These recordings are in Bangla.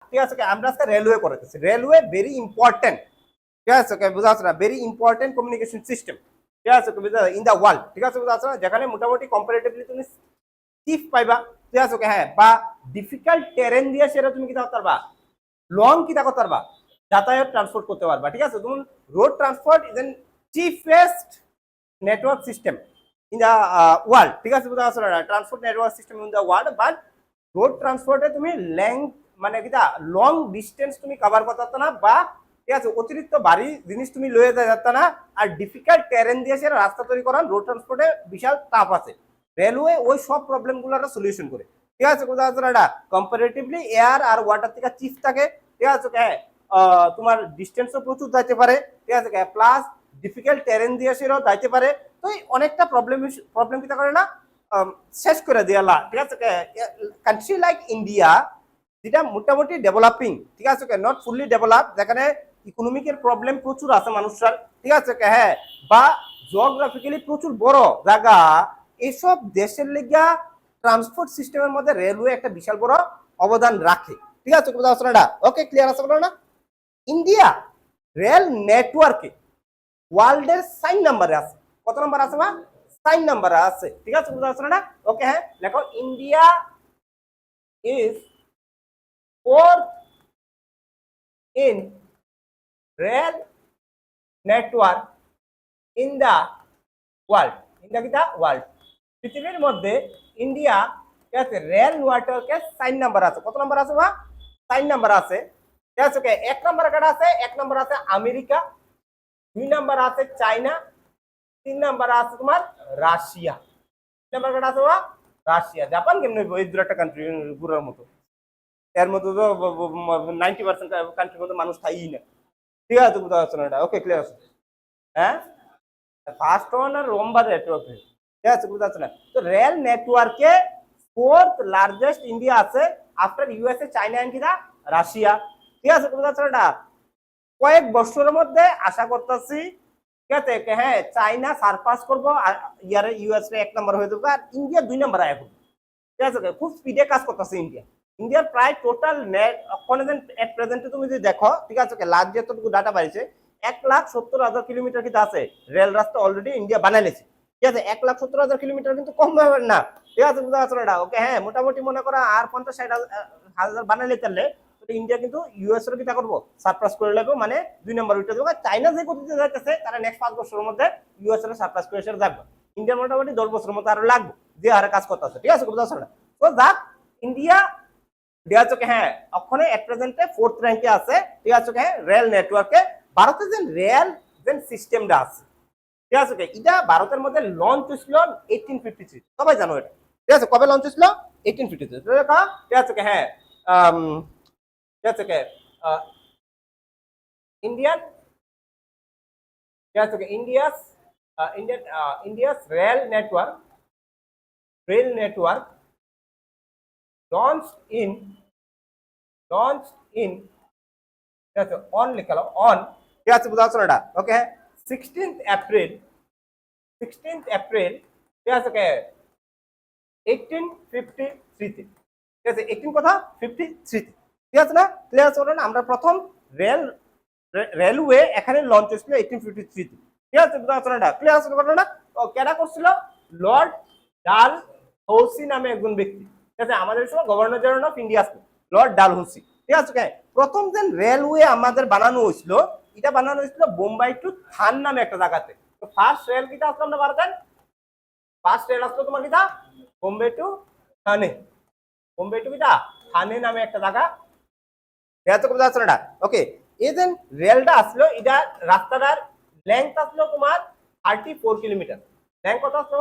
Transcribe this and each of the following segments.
ঠিক আছে আমরা আজকে রেলওয়ে করেছি। রেলওয়ে ভেরি ইম্পর্টেন্ট, ঠিক আছে বুঝা যাচ্ছে না, ভেরি ইম্পর্টেন্ট কমিউনিকেশন সিস্টেম, ঠিক আছে ইন দ্য ওয়ার্ল্ড, ঠিক আছে বুঝা যাচ্ছে না, যেখানে মোটামুটি কম্পারেটিভলি তুমি চিপ পাইবা, ঠিক আছে হ্যাঁ, বা ডিফিকাল্ট টেরেন দিয়ে সেটা তুমি কিতা করতে পারবা, লং কিতা করতে পারবা, যাতায়াত ট্রান্সপোর্ট করতে পারবা, ঠিক আছে। তুমি road transport is an cheapest network system in the world, ঠিক আছে বুঝা যাচ্ছে না, transport network system in the world. But road ট্রান্সপোর্টে তুমি লেংথ মানে কিতা লং ডিস্টেন্স তুমি কভার করতে না, বা ঠিক আছে অতিরিক্ত ভারী জিনিস তুমি লয়ে যাতে না, আর ডিফিকাল্ট টেরেন দিয়ে সে রাস্তা তৈরি করার রোড ট্রান্সপোর্টে বিশাল টাফ আছে। রেলওয়ে ওই সব প্রবলেম গুলোর সলিউশন করে, ঠিক আছে বুঝা যাচ্ছে না, কম্পারেটিভলি এয়ার আর ওয়াটার থেকে চিপ থাকে, ঠিক আছে হ্যাঁ, তোমার ডিস্টেন্সও প্রচুর যাইতে পারে, ঠিক আছে প্লাস ডিফিকাল্ট টেরেন দিয়ে সেটাও যাইতে পারে। তো অনেকটা প্রবলেম কিতা করে না শেষ করে দিয়ালা, ঠিক আছে। কান্ট্রি লাইক ইন্ডিয়া যেটা মোটামুটি ডেভেলপিং, ঠিক আছে নট ফুললি ডেভেলপ, যেখানে ইকোনমিকের প্রবলেম প্রচুর আছে মানুষের, ঠিক আছে হ্যাঁ, বা জিওগ্রাফিক্যালি প্রচুর বড় জায়গা, এইসব দেশের লিগা ট্রান্সপোর্ট সিস্টেমের মধ্যে রেলওয়ে একটা বিশাল বড় অবদান রাখে, ঠিক আছে ওকে ক্লিয়ার আছে বলো না। ইন্ডিয়া রেল নেটওয়ার্কে ওয়ার্ল্ডের 4 নম্বরে আছে, কত নম্বর আছে বা 4 নম্বরে আছে, ঠিক আছে বুঝা যাচ্ছে না। ওকে হ্যাঁ লেখো, India is 4th in rail network in the world, in the world, পৃথিবীর মধ্যে ইন্ডিয়া ঠিক আছে রেল নেটওয়ার্কে 4 নাম্বার আছে, কত নাম্বার আছে বা 4 নাম্বার আছে, ঠিক আছে ওকে। 1 নাম্বার কাটা আছে, 1 নাম্বার আছে আমেরিকা, 2 নাম্বার আছে চায়না, 3 নাম্বার আছে তোমার রাশিয়া, 3 নাম্বার কাটা আছে বা রাশিয়া। জাপান কেমনে এই দুটো একটা কান্ট্রি পুরোর মতো, এর মধ্যে তো 90% কান্ট্রির মধ্যে মানুষ থাই না, ঠিক আছে বুঝা যাচ্ছে না এটা, ওকে ক্লিয়ার আছে হ্যাঁ। ফার্স্ট ওয়ান আর লম্বা নেটওয়ার্ক, ঠিক আছে বুঝা যাচ্ছে না। তো রেল নেটওয়ার্কে 4th লার্জেস্ট ইন্ডিয়া আছে আফটার ইউএসএ, চায়না এন্ড কিনা রাশিয়া, ঠিক আছে বুঝা যাচ্ছে না। কয়েক বছরের মধ্যে আশা করতেছি, ঠিক আছে হ্যাঁ, চায়না সারপাস করবো, ইয়ারে ইউএসএ 1 নম্বর হয়ে যাবে, আর ইন্ডিয়া 2 নম্বর আয় করবে, ঠিক আছে খুব স্পিডে কাজ করতেছে ইন্ডিয়া। ইন্ডিয়ার প্রায় টোটাল নেট এট প্রেজেন্টে তুমি যদি দেখো, ঠিক আছে লাস্ট যতটুকু ডাটা পাইছে 1,70,000 কিলোমিটার কিন্তু আছে রেল রাস্তা অলরেডি ইন্ডিয়া বানাইছে, ঠিক আছে 1,70,000 কিলোমিটার কিন্তু কম ব্যাপার না, ঠিক আছে বুঝা যাচ্ছে না। ওকে হ্যাঁ, মোটামুটি মনে করো আর 50-60 হাজার বানাইলে তাহলে ইন্ডিয়া কিন্তু ইউএস এর কিটা করবো সারপ্রাস করে লাগবে, মানে 2 নম্বর উঠে দেবো। চাইনা যে গতিতে যাইতেছে তারা নেক্সট 5 বছরের মধ্যে ইউএস এর সারপ্রাস করে এসে যাবে, ইন্ডিয়ার মোটামুটি 10 বছরের মধ্যে আরো লাগবে যে হারে কাজ করতেছে, ঠিক আছে বুঝা যাচ্ছে না। তো যাক ইন্ডিয়া ঠিক আছে হ্যাঁ ওখানে এট প্রেজেন্টে 4th র্যাঙ্কে আছে, ঠিক আছে হ্যাঁ রেল নেটওয়ার্কে। ভারতে যে রেল যে সিস্টেমটা আছে, ঠিক আছে এটা ভারতের মধ্যে লঞ্চ হয়েছিল 1853, সবাই জানো এটা, ঠিক আছে কবে লঞ্চ হয়েছিল 1853, ঠিক আছে হ্যাঁ ঠিক আছে ইন্ডিয়ান, ঠিক আছে India's rail network launched in ঠিক আছে অন লিখালো অন, ঠিক আছে বুঝা যাচ্ছে না এটা, ওকে 16th এপ্রিল, ঠিক আছে 1853 তে, ঠিক আছে 18 কথা 53 তে, ঠিক আছে না ক্লিয়ার আছে না। আমরা প্রথম রেলওয়ে এখানে লঞ্চ হয়েছিল 1853 তে, ঠিক আছে বুঝা যাচ্ছে না এটা, ক্লিয়ার আছে না। ও কেডা করছিল, লর্ড ডালহৌসি নামে একজন ব্যক্তি, ঠিক আছে আমাদের সময় গভর্নর জেনারেল অফ ইন্ডিয়া ছিল লর্ড ডালহৌসি, ঠিক আছে প্রথম যে রেলওয়ে আমাদের বানানো হয়েছিল এটা বানানো হয়েছিল বোম্বাই টু থান নামে একটা জায়গাতে। তো ফার্স্ট রেল কিটা আসলো আমরা ভারতের, ফার্স্ট রেল আসলো তোমার কিটা বোম্বে টু থানে, বোম্বে টু কিটা থানে নামে একটা জায়গা, ঠিক আছে বুঝা যাচ্ছে না। ওকে এই যে রেলটা আসলো এটা রাস্তাটার লেংথ আসলো তোমার 34 কিলোমিটার, লেংথ কত আসলো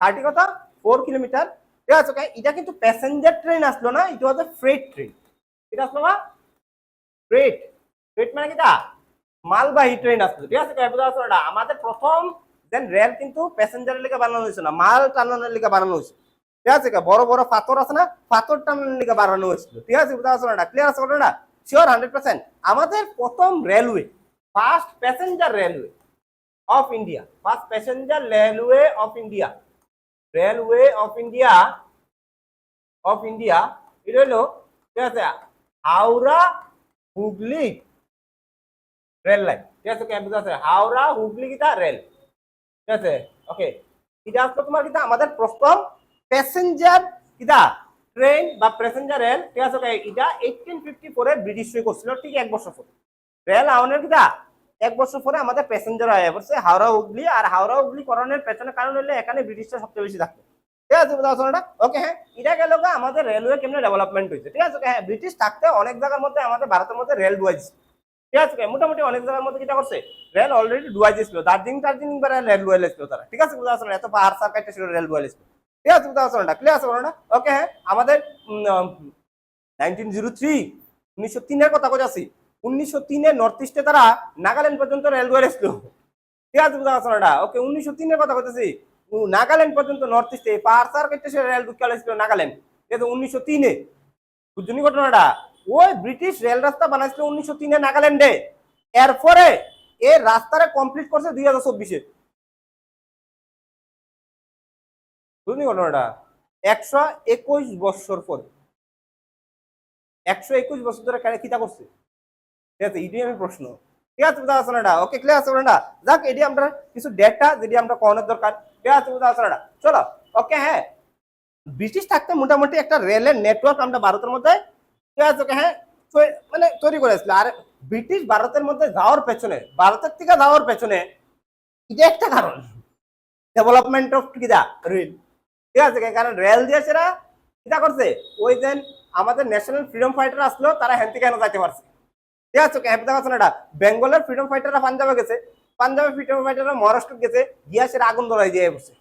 30 কত 4 কিলোমিটার, ঠিক আছে এটা কিন্তু প্যাসেঞ্জার ট্রেন আসলো না, এটা হচ্ছে ফ্রেট ট্রেন, এটা আসলো ফ্রেট মানে কিটা মালবাহী ট্রেন আসলো, ঠিক আছে বুঝা যাচ্ছে না। আমাদের প্রথম দেন রেল কিন্তু প্যাসেঞ্জারের লিগে বানানো হয়েছে না, মাল টানানোর লিগে বানানো হয়েছে, ঠিক আছে বড় বড় পাথর আছে না, পাথর টানানোর লিগে বানানো হয়েছিল, ঠিক আছে বুঝা যাচ্ছে না, ক্লিয়ার আছে না শিওর 100%। আমাদের প্রথম railway first passenger railway of India, first passenger railway of India এটা হলো ঠিক আছে হাওড়া হুগলি রেল লাইন, ঠিক আছে বুঝা আছে, হাওড়া হুগলি কিটা রেল, ঠিক আছে ওকে। এটা আসলে তোমার কিটা আমাদের প্রথম প্যাসেঞ্জার কিটা ট্রেন বা প্যাসেঞ্জার রেল, ঠিক আছে এটা 1854 এ ব্রিটিশ করছিল, ঠিক 1 বছর পরে রেল আউনের কিটা 1 বছর পরে আমাদের প্যাসেঞ্জার আয়া পড়ছে হাওড়া হুগলি। আর হাওড়া হুগলি করণের পেছনে কারণ হলো এখানে ব্রিটিশরা সবচেয়ে বেশি থাকতো, ঠিক আছে বুঝা আছে ওকে। হ্যাঁ এটা গেল আমাদের রেলওয়ে কেমনে ডেভেলপমেন্ট হয়েছে, ঠিক আছে হ্যাঁ ব্রিটিশ থাকতে অনেক জায়গার মধ্যে আমাদের ভারতের মধ্যে রেল ডুয়াইছে, ঠিক আছে মোটামুটি অনেক জায়গার মধ্যে যেটা করছে রেল অলরেডি ডুয়াইছে ছিল, দার্জিলিং বা রেল ডুয়াইলে ছিল তারা, ঠিক আছে বুঝা আছে এত পাহাড় সার্কাইটে ছিল রেল ডুয়াইলে ছিল, ঠিক আছে বুঝা আছে ক্লিয়ার আছে না ওকে। হ্যাঁ আমাদের 1903 1903 এর কথা কইতাছি, 1903 এ নর্থ ইস্টে তারা নাগাল্যান্ড পর্যন্ত রেল ডুয়াইলে ছিল, ঠিক আছে বুঝা আছে না ওকে। 1903 এর কথা কইতাছি, নাগাল্যান্ড পর্যন্ত নর্থ ইস্টে পাহাড় সার্কাইটে রেল ঢুকালে ছিল নাগাল্যান্ড, ঠিক আছে 1903 এ বুঝছনি ঘটনাটা। ওই ব্রিটিশ রেল রাস্তা বানাইছিল 1903 এ নাগাল্যান্ডে, এরপরে এই রাস্তাটা কমপ্লিট করছে 2024 এ, বুঝলি ঘটনাটা 121 বছর পরে, 121 বছর ধরে কিটা করছে, ঠিক আছে এটাই আমি প্রশ্ন, ঠিক আছে বুঝা আছে না ওকে ক্লিয়ার আছে না। যাক এটি আমরা কিছু ডেটা যেটি আমরা করানোর দরকার, ঠিক আছে বুঝা আছে না চলো ওকে। হ্যাঁ ব্রিটিশ থাকতে মোটামুটি একটা রেলের নেটওয়ার্ক আমরা ভারতের মধ্যে, ঠিক আছে ওকে হ্যাঁ মানে তৈরি করেছিল। আর ব্রিটিশ ভারতের মধ্যে যাওয়ার পেছনে, ভারতের থেকে যাওয়ার পেছনে এটা একটা কারণ ডেভেলপমেন্ট অফ কিদা রেল, ঠিক আছে কারণ রেল দিয়ে সেরা কিটা করছে ওই যে আমাদের ন্যাশনাল ফ্রিডম ফাইটার আসলো তারা হ্যান থেকে কেন যাইতে পারছে, ঠিক আছে বুঝতে পারছো না। বেঙ্গলের ফ্রিডম ফাইটাররা পাঞ্জাবে গেছে, পাঞ্জাবের ফ্রিডম ফাইটাররা মহারাষ্ট্র গেছে, গিয়া সেটা আগুন ধরাই দিয়ে বসে,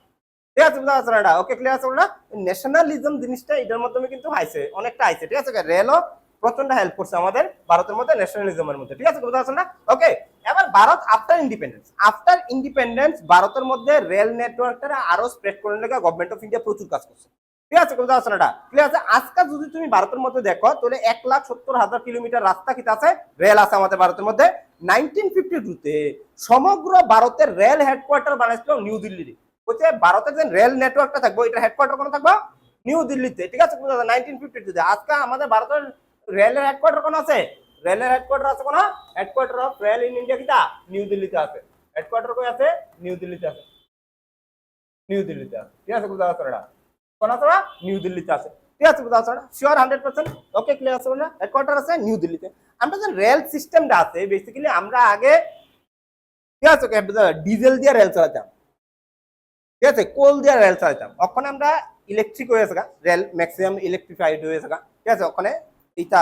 ঠিক আছে বুঝতে পারছো না ওকে ক্লিয়ার আছে না। ন্যাশনালিজম জিনিসটা এটার মাধ্যমে কিন্তু আইছে, অনেকটা আইছে, ঠিক আছে রেলও প্রচন্ড হেল্প করছে আমাদের ভারতের মধ্যে ন্যাশনালিজমের মধ্যে, ঠিক আছে বুঝতে পারছো না ওকে। এবার ভারত আফটার ইন্ডিপেন্ডেন্স ভারতের মধ্যে রেল নেটওয়ার্কটা আরো স্প্রেড করার লেগে গভর্নমেন্ট অফ ইন্ডিয়া প্রচুর কাজ করছে, ঠিক আছে বুঝতে পারছো না ক্লিয়ার আছে। আজকে যদি তুমি ভারতের মধ্যে দেখো তাহলে 1,70,000 কিলোমিটার রাস্তা কিটা আছে রেল আছে আমাদের ভারতের মধ্যে। 1952 সমগ্র ভারতের রেল হেডকোয়ার্টার বানাইছিল নিউ দিল্লিতে, হচ্ছে ভারতের যে রেল নেটওয়ার্কটা থাকবো এটা হেডকোয়ার্টার কোন থাকবো নিউ দিল্লিতে, ঠিক আছে 1952 আজকে আমাদের ভারতের রেলের হেডকোয়ার্টার কোন আছে, রেলের হেডকোয়ার্টার আছে কোন, headquarter of rail in India কিটা নিউ দিল্লিতে আছে, হেডকোয়ার্টার কই আছে নিউ দিল্লিতে আছে, নিউ দিল্লিতে আছে, ঠিক আছে বুঝা যাচ্ছে না কোন আছে নিউ দিল্লিতে আছে, ঠিক আছে বুঝা যাচ্ছে না শিওর 100% ওকে ক্লিয়ার আছে না হেডকোয়ার্টার আছে নিউ দিল্লিতে। আমরা যে রেল সিস্টেমটা আছে বেসিক্যালি আমরা আগে ঠিক আছে ডিজেল দিয়ে রেল চালাতাম, ঠিক আছে কোল দিয়ে রেল চালাতাম, ওখানে আমরা ইলেকট্রিক হয়ে গেছে রেল ম্যাক্সিমাম ইলেকট্রিফাইড হয়ে গেছে, ঠিক আছে ওখানে এটা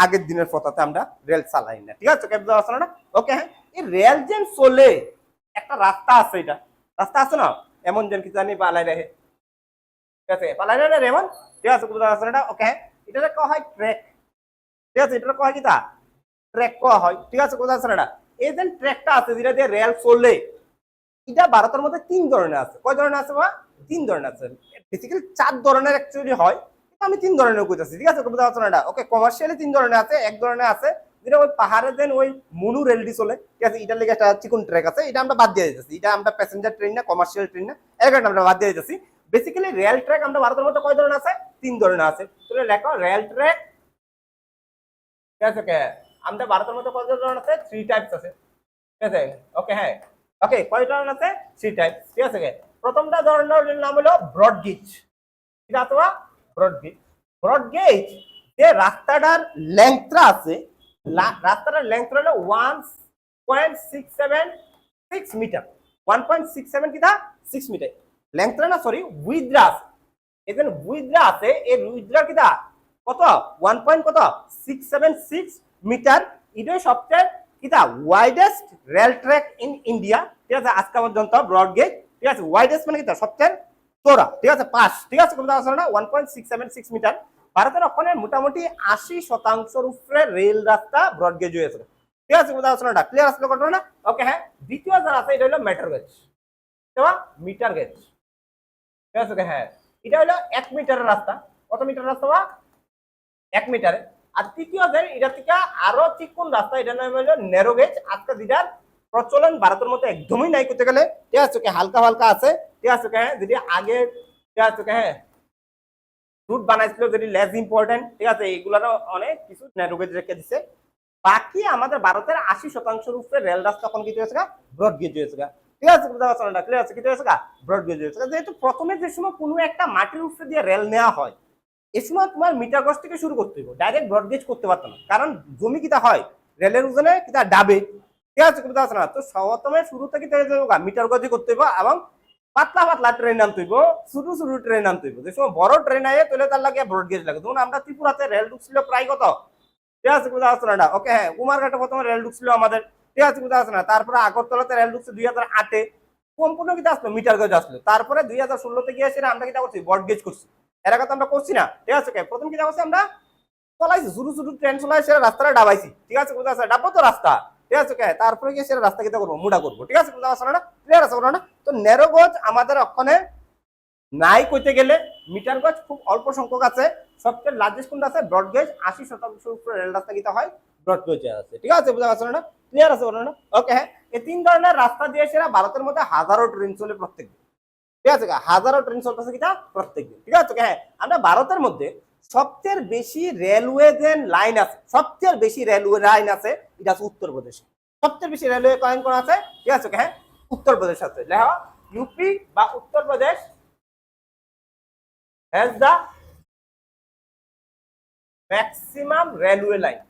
আগের দিনের কথাতে আমরা রেল চালাই না, ঠিক আছে না ওকে। হ্যাঁ এই রেল যে চলে একটা রাস্তা আছে, এটা রাস্তা আছে না এমন যেন কি জানি পালাই রেখে, ঠিক আছে পালাই রে এমন, ঠিক আছে না ওকে। হ্যাঁ এটা কয়া হয় ট্র্যাক, ঠিক আছে এটা কয়া হয় কি তা ট্র্যাক কয়া হয়, ঠিক আছে না। এই যে ট্র্যাকটা আছে যেটা দিয়ে রেল চলে এটা ভারতের মধ্যে 3 ধরনের আছে, কয় ধরনের আছে বা 3 ধরনের আছে, বেসিক্যালি 4 ধরনের অ্যাকচুয়ালি হয়, আমি 3 ধরনের কইতাছি, ঠিক আছে বুঝা যাচ্ছে না ওকে। কমার্শিয়ালি 3 ধরনের আছে, এক ধরনের আছে যেটা ওই পাহাড়ে দেন ওই মনু রেলটি চলে, ঠিক আছে এটার লেগে একটা চিকন ট্র্যাক আছে, এটা আমরা বাদ দিয়ে দিতেছি, এটা আমরা প্যাসেঞ্জার ট্রেন না কমার্শিয়াল ট্রেন না এই কারণে আমরা বাদ দিয়ে দিতেছি। বেসিক্যালি রেল ট্র্যাক আমরা ভারতের মধ্যে কয় ধরনের আছে 3 ধরনের আছে, তাহলে লেখো রেল ট্র্যাক, ঠিক আছে আমরা ভারতের মধ্যে কয় ধরনের আছে 3 টাইপস আছে, ঠিক আছে ওকে। হ্যাঁ ওকে কয় ধরনের আছে 3 টাইপ, ঠিক আছে প্রথমটা ধরনের নাম হলো ব্রড গেজ, ঠিক আছে ব্রড গেজ। ব্রড গেজ যে রাস্তাটার লেংথটা আছে, রাস্তাটার লেংথ হলো 1.676 মিটার, 1.67 কিটা 6 মিটার লেংথটা না সরি উইথড্রা আছে, এখানে উইথড্রা আছে এই উইথড্রা কিটা কত 1.676 মিটার, এটাই সবচেয়ে কিটা widest rail track in India, ঠিক আছে আজকে পর্যন্ত ব্রড গেজ, ঠিক আছে ওয়াইডেস্ট মানে কিটা সবচেয়ে চওড়া, ঠিক আছে পাশ, ঠিক আছে কত আছে না 1.676 মিটার। ভারতের ওখানে মোটামুটি 80% উপরে রেল রাস্তা ব্রড গেজ হয়েছে, ঠিক আছে কত আছে না ক্লিয়ার আসলে ঘটনা না ওকে। হ্যাঁ দ্বিতীয় যারা আছে এটা হলো মিটার গেজ, মিটার গেজ, ঠিক আছে হ্যাঁ এটা হলো 1 মিটারের রাস্তা, কত মিটার রাস্তা 1 মিটারে। আর তৃতীয় যে এটা থেকে আরো চিকন রাস্তা এটা নাম হলো ন্যারো গেজ, আজকে যেটার প্রচলন ভারতের মধ্যে একদমই নাই করতে গেলে, ঠিক আছে হালকা হালকা আছে, ঠিক আছে হ্যাঁ যদি আগে ঠিক আছে হ্যাঁ রুট বানাইছিল যেটি লেস ইম্পর্টেন্ট, ঠিক আছে, এইগুলোরও অনেক কিছু ন্যারো গেজ রেখে দিছে। বাকি আমাদের ভারতের 80% উপরে রেল রাস্তা এখন কি হয়েছে, ব্রড গেজ হয়েছে। ঠিক আছে, ক্লিয়ার আছে, কি হয়েছে, ব্রড গেজ হয়েছে। যেহেতু প্রথমে যে সময় কোনো একটা মাটির উপরে দিয়ে রেল নেওয়া হয়, এই সময় তোমার মিটার গজ থেকে শুরু করতে হবে, ডাইরেক্ট ব্রড গেজ করতে পারতো না, কারণ জমি কিতা হয় রেলের ওজনে কিতা ডাবে। ঠিক আছে, তো প্রথমে শুরু থেকে মিটার গজে করতে হবে এবং পাতলা পাতলা ট্রেন আনতে হইব, ছোট ছোট ট্রেন আনতে হইব। যে সময় বড় ট্রেন আয়ে তাহলে তার লাগে ব্রড গেজ লাগে। তখন আমরা ত্রিপুরাতে রেল ঢুকছিল প্রায় কত, ঠিক আছে, ওকে, হ্যাঁ, কুমারঘাটে প্রথমে রেল ঢুকছিল আমাদের, ঠিক আছে, তারপরে আগরতলাতে রেল ঢুকছে 2008-এ, সম্পূর্ণ কিতা আসলো মিটার গজ আসলো। তারপরে 2016-তে গিয়ে সেটা আমরা কিতা করছি, ব্রড গেজ করছি। এর আগে তো আমরা করছি না, ঠিক আছে। প্রথম কিতা করছি, আমরা চলাইছি ছোট ছোট ট্রেন চলাই, সেটা রাস্তাটা ডাবাইছি, ঠিক আছে, ডাবো তো রাস্তা, ঠিক আছে। তারপরে গিয়ে সেটা রাস্তা কিতা করবো, মুড়া করবো, ঠিক আছে, ক্লিয়ার আছে না? তো ন্যারো গজ আমাদের ওখানে নাই কইতে গেলে, মিটার গজ খুব অল্প সংখ্যক আছে। সবচেয়ে লার্জেস্ট কোনটা আছে, ব্রড গেজ। 80% উপরে রেল রাস্তা কিতা হয়, ব্রড গেজ আছে, ঠিক আছে, বুঝা পারছো না? ক্লিয়ার আছে না? ওকে, হ্যাঁ, এই তিন ধরনের রাস্তা দিয়ে সেরা ভারতের মধ্যে হাজারো ট্রেন চলে প্রত্যেক দিন, ঠিক আছে, হাজারো ট্রেন চলতেছে কিতা প্রত্যেক দিন, ঠিক আছে। হ্যাঁ, আমরা ভারতের মধ্যে সবচেয়ে বেশি রেলওয়ে যে লাইন আছে, সবচেয়ে বেশি রেলওয়ে লাইন আছে, এটা আছে উত্তরপ্রদেশে। সবচেয়ে বেশি রেলওয়ে লাইন কোন আছে, ঠিক আছে, হ্যাঁ, উত্তরপ্রদেশ আছে। লেখা ইউপি বা Uttar Pradesh has the maximum railway line,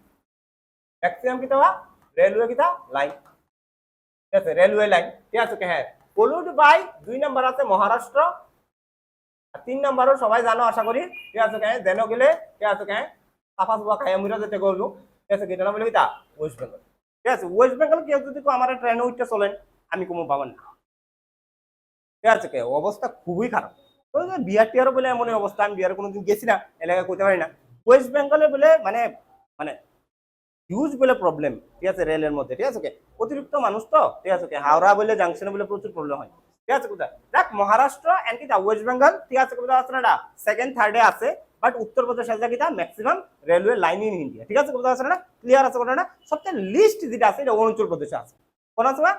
maximum কিতা রেলওয়ে কিতা লাইন, ঠিক আছে, রেলওয়ে লাইন, ঠিক আছে। হ্যাঁ, ফলোড বাই 2 নাম্বার আছে মহারাষ্ট্র, আর 3 নাম্বারও সবাই জানো আশা করি, ঠিক আছে, দেনো গেলে, ঠিক আছে, সাফা সুফা খাইয়া মুইরা যেতে করবো, ঠিক আছে, এটা নাম বলে কিতা ওয়েস্ট বেঙ্গল, ঠিক আছে। ওয়েস্ট বেঙ্গল কেউ যদি আমার ট্রেনে উঠতে চলেন, আমি কোনো পাবেন না, ঠিক আছে, অবস্থা খুবই খারাপ। বিহার টিহারও বলে এমন অবস্থা, আমি বিহারে কোনোদিন গেছি না, এলাকায় করতে পারি না। ওয়েস্ট বেঙ্গলে বলে মানে মানে হিউজ বলে প্রবলেম, ঠিক আছে, রেলের মধ্যে, ঠিক আছে, অতিরিক্ত মানুষ তো, ঠিক আছে, হাওড়া বলে জাংশনে বলে প্রচুর প্রবলেম হয়, ঠিক আছে। কোথায় দেখ, মহারাষ্ট্র এন্ড কিটা ওয়েস্ট বেঙ্গল, ঠিক আছে, কোথায় সেকেন্ড থার্ডে আছে, বাট উত্তরপ্রদেশ আছে কিটা maximum railway line in India, ঠিক আছে, কোথায় আছে না? ক্লিয়ার আছে কোথায়? সবচেয়ে লিস্ট যেটা আছে এটা অরুণাচল প্রদেশে আছে। কোন আছে বা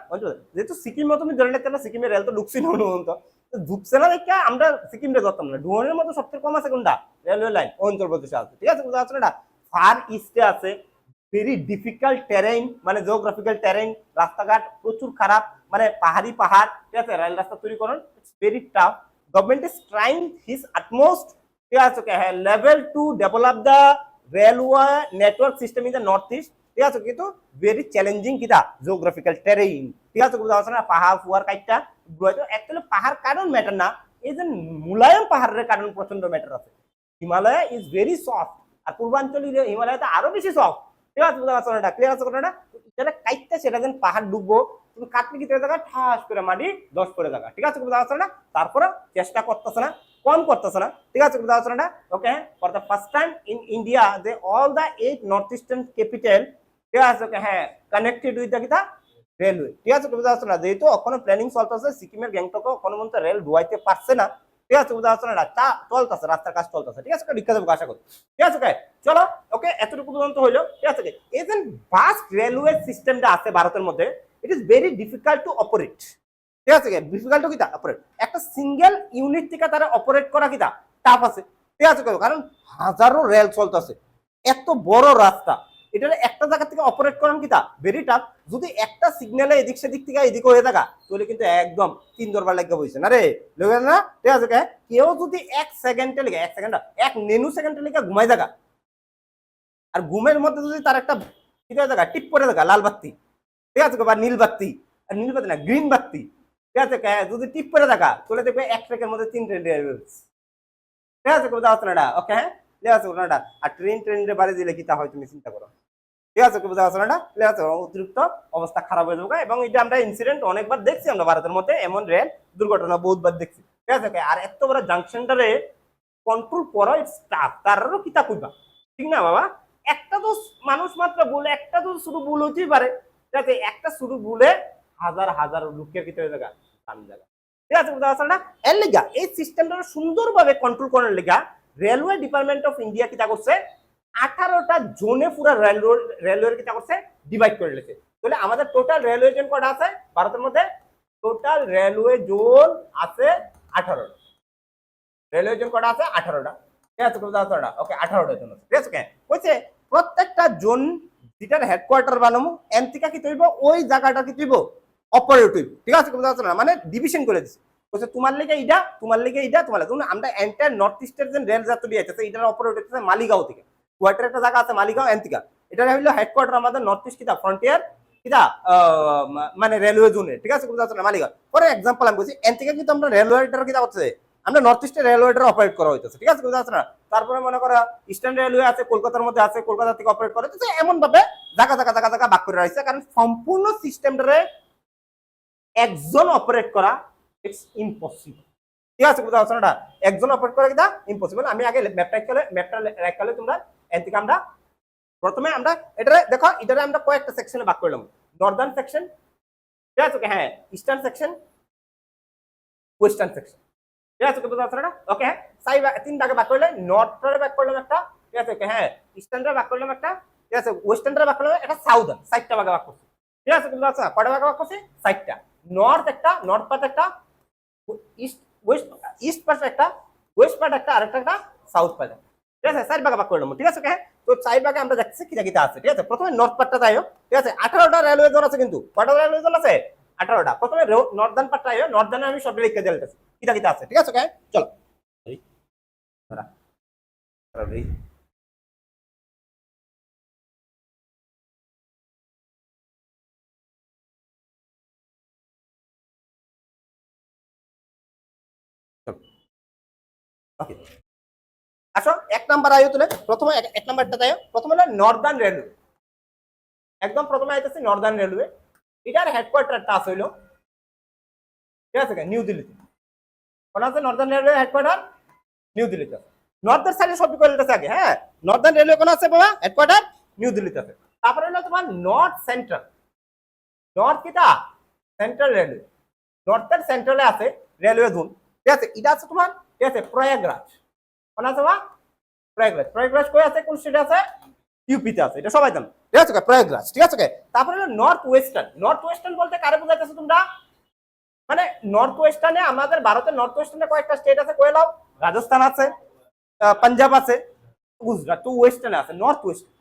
যেহেতু সিকিমে তুমি ধরে নিতে না, সিকিমে রেল তো ঢুকছি না, ঢুকছে না দেখে আমরা সিকিমে ধরতাম না। ডুয়ানের মতো সবচেয়ে কম আছে কোনটা, রেলওয়ে লাইন অরুণাচল প্রদেশে আছে, ঠিক আছে, কোথায় আছে না? ফার ইস্টে আছে। ভেরি ডিফিকাল্ট টেরেইন, মানে জিওগ্রাফিক্যাল টেরেইন, রাস্তাঘাট প্রচুর খারাপ, মানে পাহাড়ি পাহাড়, ঠিক আছে, রেল রাস্তা তৈরি করেন, it's very tough. Government is trying his utmost, ঠিক আছে, level to develop the railway network system in the north east, ঠিক আছে, কিন্তু ভেরি চ্যালেঞ্জিং কিটা জিওগ্রাফিক্যাল টেরেইন, ঠিক আছে, বুঝা যাচ্ছে না? পাহাড় ফুয়ার কাইটটা অ্যাকচুয়ালি পাহাড় কারণ ম্যাটার না, এই যে মুলায়ম পাহাড়ের কারণ প্রচন্ড ম্যাটার আছে। হিমালয় ইজ ভেরি সফট, আর পূর্বাঞ্চলীয় হিমালয়তে আরো বেশি সফট, ঠিক আছে, বুঝা পারছো না? ক্লিয়ার আছে কথাটা? যেটা কাইটটা সেটা যেন পাহাড় ডুববো, তুমি কাটলে কি জায়গা ঠাস করে মাটি 10 করে জায়গা, ঠিক আছে, বুঝা পারছো না? তারপরে চেষ্টা করতেছে না, কম করতেছে না, ঠিক আছে, বুঝা পারছো না? Okay, for the first time in India they all the 8 north eastern capital, ঠিক আছে, হ্যাঁ, কানেক্টেড উইথ দ্য কিটা রেলওয়ে, ঠিক আছে, বুঝা পারছো না? যেহেতু ওখানে প্ল্যানিং চলতেছে, সিকিমের গ্যাংটকে ওখানে মধ্যে রেল ঢুয়াইতে পারছে না, ঠিক আছে, বুঝা পারছো না? চলতেছে, রাস্তার কাজ চলতেছে, ঠিক আছে, ঢুকা যাবো আশা করি, ঠিক আছে। চলো, ওকে, এতটুকু পর্যন্ত হইলো, ঠিক আছে। এই যে ভাস্ট রেলওয়ে সিস্টেমটা আছে ভারতের মধ্যে, it is very difficult to operate, ঠিক আছে, ডিফিকাল্ট কিটা অপারেট। একটা সিঙ্গেল ইউনিট থেকে তারা অপারেট করা কিটা টাফ আছে, ঠিক আছে, কারণ হাজারো রেল চলতেছে, এত বড় রাস্তা, এটা একটা জায়গা থেকে অপারেট করেন কিটা ভেরি টাফ। যদি একটা সিগন্যালে এদিক সেদিক থেকে এদিকে হয়ে থাকা, তাহলে কিন্তু একদম 3 দরবার লাগবে বইছে না রে, লোক না, ঠিক আছে। কেউ যদি 1 সেকেন্ডে লেগে, 1 সেকেন্ড 1 নেনু সেকেন্ডে লেগে ঘুমাই থাকা, আর ঘুমের মধ্যে যদি তার একটা কি থাকা টিপ পরে থাকা লাল বাতি, ঠিক আছে, বা নীল বাতি, আর নীল বাতি না গ্রিন বাতি, ঠিক আছে, যদি টিপ পরে থাকা, তাহলে দেখবে 1 সেকেন্ডের মধ্যে 3 ট্রেন, ঠিক আছে, কোথাও আছে না? ওকে, হ্যাঁ, ঠিক আছে, কোনটা আর ট্রেনের বাড়ি দিলে কি তা হয় তুমি চিন্তা করো, ঠিক আছে, বুঝা যাচ্ছে না? ঠিক আছে, অতিরিক্ত অবস্থা খারাপ হয়ে যাবে। এবং এটা আমরা ইনসিডেন্ট অনেকবার দেখছি আমরা ভারতের মধ্যে, এমন রেল দুর্ঘটনা বহুতবার দেখছি, ঠিক আছে। আর এত বড় জাংশনটারে কন্ট্রোল করা ইটস টাফ, তারও কি তা কইবা, ঠিক না বাবা? একটা তো মানুষ মাত্র বলে, একটা তো শুধু ভুল হইতেই পারে, ঠিক আছে, একটা শুধু ভুলে হাজার হাজার লোকের ভিতরে জায়গা কামি জায়গা, ঠিক আছে, বুঝা যাচ্ছে না? এর লিগা এই সিস্টেমটা সুন্দরভাবে কন্ট্রোল করার লিগা রেলওয়ে ডিপার্টমেন্ট অফ ইন্ডিয়া কিটা করছে, 18টা জোনে পুরো রেলওয়ে কিটা করছে ডিভাইড করে রেখেছে। তাহলে আমাদের টোটাল রেলওয়ে জোন কটা আছে ভারতের মধ্যে? টোটাল রেলওয়ে জোন আছে 18টা। রেলওয়ে জোন কটা আছে? 18টা। ঠিক আছে বুঝা ওকে 18টা জোন আছে ঠিক আছে কইছে প্রত্যেকটা জোন যেটার হেডকোয়ার্টার বানামু এনতিকা কি তৈব ওই জায়গাটা কি তৈব অপারেটিভ ঠিক আছে বুঝা মানে ডিভিশন করে দিছে কইছে তোমার লেগে এইটা তোমার লেগে এইটা তোমার লেগে আমরা এন্টায়ার নর্থ ইস্টের যে রেল যাত্রী আছে এটার অপারেটিভ আছে মালিগাঁও থেকে কোয়ার্টার একটা জায়গা আছে মালিগাঁও এনতিকা এটা হইলো হেডকোয়ার্টার আমাদের নর্থ ইস্ট কিটা ফ্রন্টিয়ার কিটা মানে রেলওয়ে জোনে ঠিক আছে বুঝা মালিগাঁও ফর এক্সাম্পল আমি বলছি এনতিকা কিন্তু আমরা রেলওয়েটার কিটা করছে আমরা নর্থ ইস্টের রেলওয়েটার অপারেট করা হইতেছে ঠিক আছে বুঝা তারপরে মনে করো ইস্টার্ন রেলওয়ে আছে কলকাতার মধ্যে আছে কলকাতা থেকে অপারেট করে হইতেছে এমন ভাবে জায়গা জায়গা জায়গা জায়গা ভাগ করে রাখছে কারণ সম্পূর্ণ সিস্টেমটারে একজন অপারেট করা ইটস ইম্পসিবল ঠিক আছে বুঝা একজন অপারেট করা কিটা ইম্পসিবল আমি আগে ম্যাপটা রাখলে তোমরা এর থেকে আমরা প্রথমে আমরা এটা দেখো এটারে আমরা কয়েকটা সেকশনে ভাগ করলাম নর্দার্ন সেকশন ঠিক আছে হ্যাঁ ইস্টার্ন সেকশন ওয়েস্টার্ন সেকশন ঠিক আছে বুঝা ওকে সাই তিন ভাগে ভাগ করলে নর্থরে ভাগ করলাম একটা ঠিক আছে হ্যাঁ ইস্টার্নরে ভাগ করলাম একটা ঠিক আছে ওয়েস্টার্নরে ভাগ করলাম একটা সাউদার্ন সাইডটা ভাগে ভাগ করছি ঠিক আছে বুঝা কয়টা ভাগে ভাগ করছি সাইডটা নর্থ একটা নর্থ পার্ট একটা ইস্ট পার্ট একটা ওয়েস্ট পার্ট একটা আরেকটা একটা সাউথ পার্ট ঠিক আছে চার ভাগে ভাগ করলাম ঠিক আছে তো চার ভাগে আমরা দেখছি কিটা কিটা আছে ঠিক আছে প্রথমে নর্থ পার্টটা যাইও ঠিক আছে 18টা রেলওয়ে জোন আছে কিন্তু কয়টা রেলওয়ে জোন আছে 18টা প্রথমে নর্দার্ন পার্টটা আইও নর্দার্নে আমি সব লিখে দিতেছি কিটা কিটা আছে ঠিক আছে চলো ওকে আসো এক নাম্বার আইও তুলে প্রথমে এক নাম্বারটা তাই প্রথমে হলো নর্দার্ন রেলওয়ে একদম প্রথমে আইতেছে নর্দার্ন রেলওয়ে এটার হেডকোয়ার্টারটা আছে হইলো ঠিক আছে নিউ দিল্লিতে কোন আছে নর্দার্ন রেলওয়ে হেডকোয়ার্টার নিউ দিল্লিতে নর্দার্ন সাইডে সব কইলতেছে আগে হ্যাঁ নর্দার্ন রেলওয়ে কোন আছে বাবা হেডকোয়ার্টার নিউ দিল্লিতে আছে তারপরে হলো তোমার নর্থ সেন্ট্রাল নর্থ কিটা সেন্ট্রাল রেলওয়ে নর্থের সেন্ট্রালে আছে রেলওয়ে জোন ঠিক আছে এটা আছে তোমার ঠিক আছে প্রয়াগরাজ কোন আছে বা প্রয়াগরাজ কই আছে কোন স্টেটে আছে ইউপিতে আছে এটা সবাই জানো ঠিক আছে প্রয়াগরাজ ঠিক আছে তারপরে হলো নর্থ ওয়েস্টার্ন বলতে কারে বোঝাইতেছো তোমরা মানে নর্থ ওয়েস্টার্নে আমাদের ভারতের নর্থ ওয়েস্টার্নে কয়েকটা স্টেট আছে কইলাও রাজস্থান আছে পাঞ্জাব আছে গুজরাট তো ওয়েস্টার্নে আছে নর্থ ওয়েস্টার্ন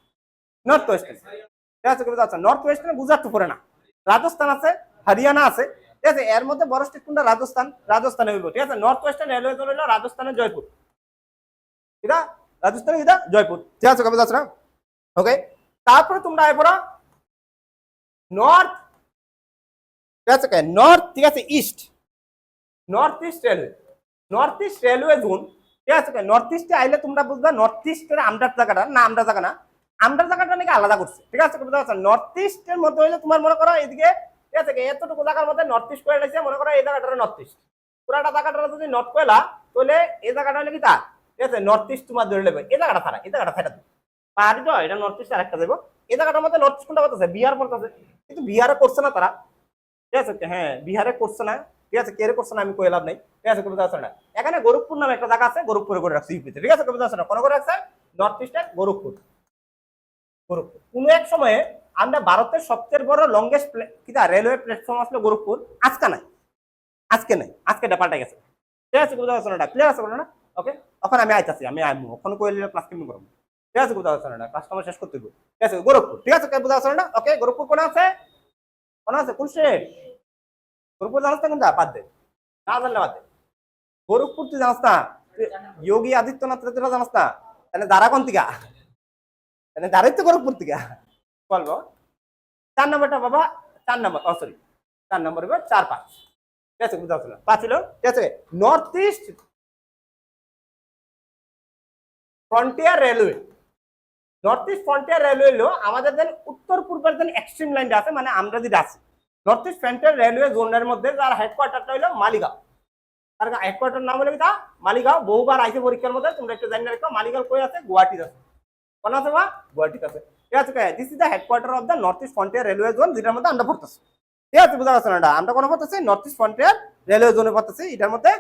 ঠিক আছে নর্থ ওয়েস্টার্নে গুজরাট তো পড়ে না রাজস্থান আছে হরিয়ানা আছে ঠিক আছে এর মধ্যে বড় স্টেট কোনটা রাজস্থানে হইব ঠিক আছে নর্থ ওয়েস্টার্ন রেলওয়ে জোন হলো রাজস্থানের জয়পুর এটা রাজস্থানের এটা জয়পুর ঠিক আছে কবে যাচ্ছে না ওকে তারপরে তোমরা আয় পড়ো নর্থ ঠিক আছে নর্থ ঠিক আছে নর্থ ইস্ট রেলওয়ে জোন ঠিক আছে নর্থ ইস্টে আইলে তোমরা বুঝবা নর্থ ইস্টের আমডার জায়গাটা না আমডার জায়গা না আমডার জায়গাটা নাকি আলাদা করছে ঠিক আছে নর্থ ইস্টের মধ্যে হইলে তোমার মনে করো এদিকে ঠিক আছে এতটুকু জায়গার মধ্যে নর্থ ইস্ট করে রয়েছে মনে করো এই জায়গাটা নর্থ ইস্ট পুরাটা জায়গাটা যদি নর্থ কয়লা তাহলে এই জায়গাটা হলে কি তা ঠিক আছে নর্থ ইস্ট তোমার ধরে নেবে এই জায়গাটা ছাড়া এই জায়গাটা ছাড়া পাহাড়ি তো এটা নর্থ ইস্ট আরেকটা দেবো এই জায়গাটার মধ্যে নর্থ ইস্ট কোনটা করতেছে বিহার পড়তেছে কিন্তু বিহারে করছে না তারা ঠিক আছে হ্যাঁ বিহারে করছে না ঠিক আছে কে করছে না আমি কই লাভ নাই ঠিক আছে কবিতা আছে না এখানে গোরখপুর নামে একটা জায়গা আছে গোরখপুরে করে রাখছে ইউপিতে ঠিক আছে কবিতা আছে না কোন করে রাখছে নর্থ ইস্টের গোরখপুর কোন এক সময়ে আমরা ভারতের সবচেয়ে বড় লংগেস্ট কিটা রেলওয়ে প্ল্যাটফর্ম আসলে গোরখপুর আজকে নাই আজকে পাল্টা গেছে ঠিক আছে কবিতা আছে না ক্লিয়ার আছে না ওকে এখন আমি আইতাছি আমি আইমু ওখানে কইলে ক্লাস কেমন করব ঠিক আছে কবিতা আছে না ক্লাস আমার শেষ করতে দিব ঠিক আছে গোরখপুর ঠিক আছে কবিতা আছে না ওকে গোরখপুর কোন আছে কোন স্টেট গোরখপুর জানাস না কোনটা বাদ দে না জানলে বাদ দে গোরখপুর তুই জানাস না যোগী আদিত্যনাথ তোরা জানাস না তাহলে দাঁড়া কোন থেকে তাহলে দাঁড়াই তো গোরখপুর থেকে বলবো 4 নম্বরটা বাবা 4 নম্বর সরি 4 নম্বর 4-5 ঠিক আছে বুঝতে পারছো 5 হলো ঠিক আছে নর্থ ইস্ট ফ্রন্টিয়ার রেলওয়ে হলো আমাদের যেন উত্তর পূর্বের যেন এক্সট্রিম লাইনটা আছে মানে আমরা যেটা আছি নর্থ ইস্ট ফ্রন্টিয়ার রেলওয়ে জোনের মধ্যে যার হেডকোয়ার্টারটা হলো মালিগাঁও তার হেডকোয়ার্টার নাম হলো কি মালিগাঁও বহুবার আইসে পরীক্ষার মধ্যে তোমরা একটু জানি রাখো মালিগাঁও কই আছে গুয়াহাটিতে আছে কোন আছে বা গুয়াহাটিতে আছে ঠিক আছে this is the headquarter of the north east frontier railway zone যেটার মধ্যে আমরা পড়তেছি ঠিক আছে বুঝা যাচ্ছে না আমরা কোন পড়তেছি নর্থ ইস্ট ফ্রন্টিয়ার রেলওয়ে জোনে পড়তেছি এটার মধ্যে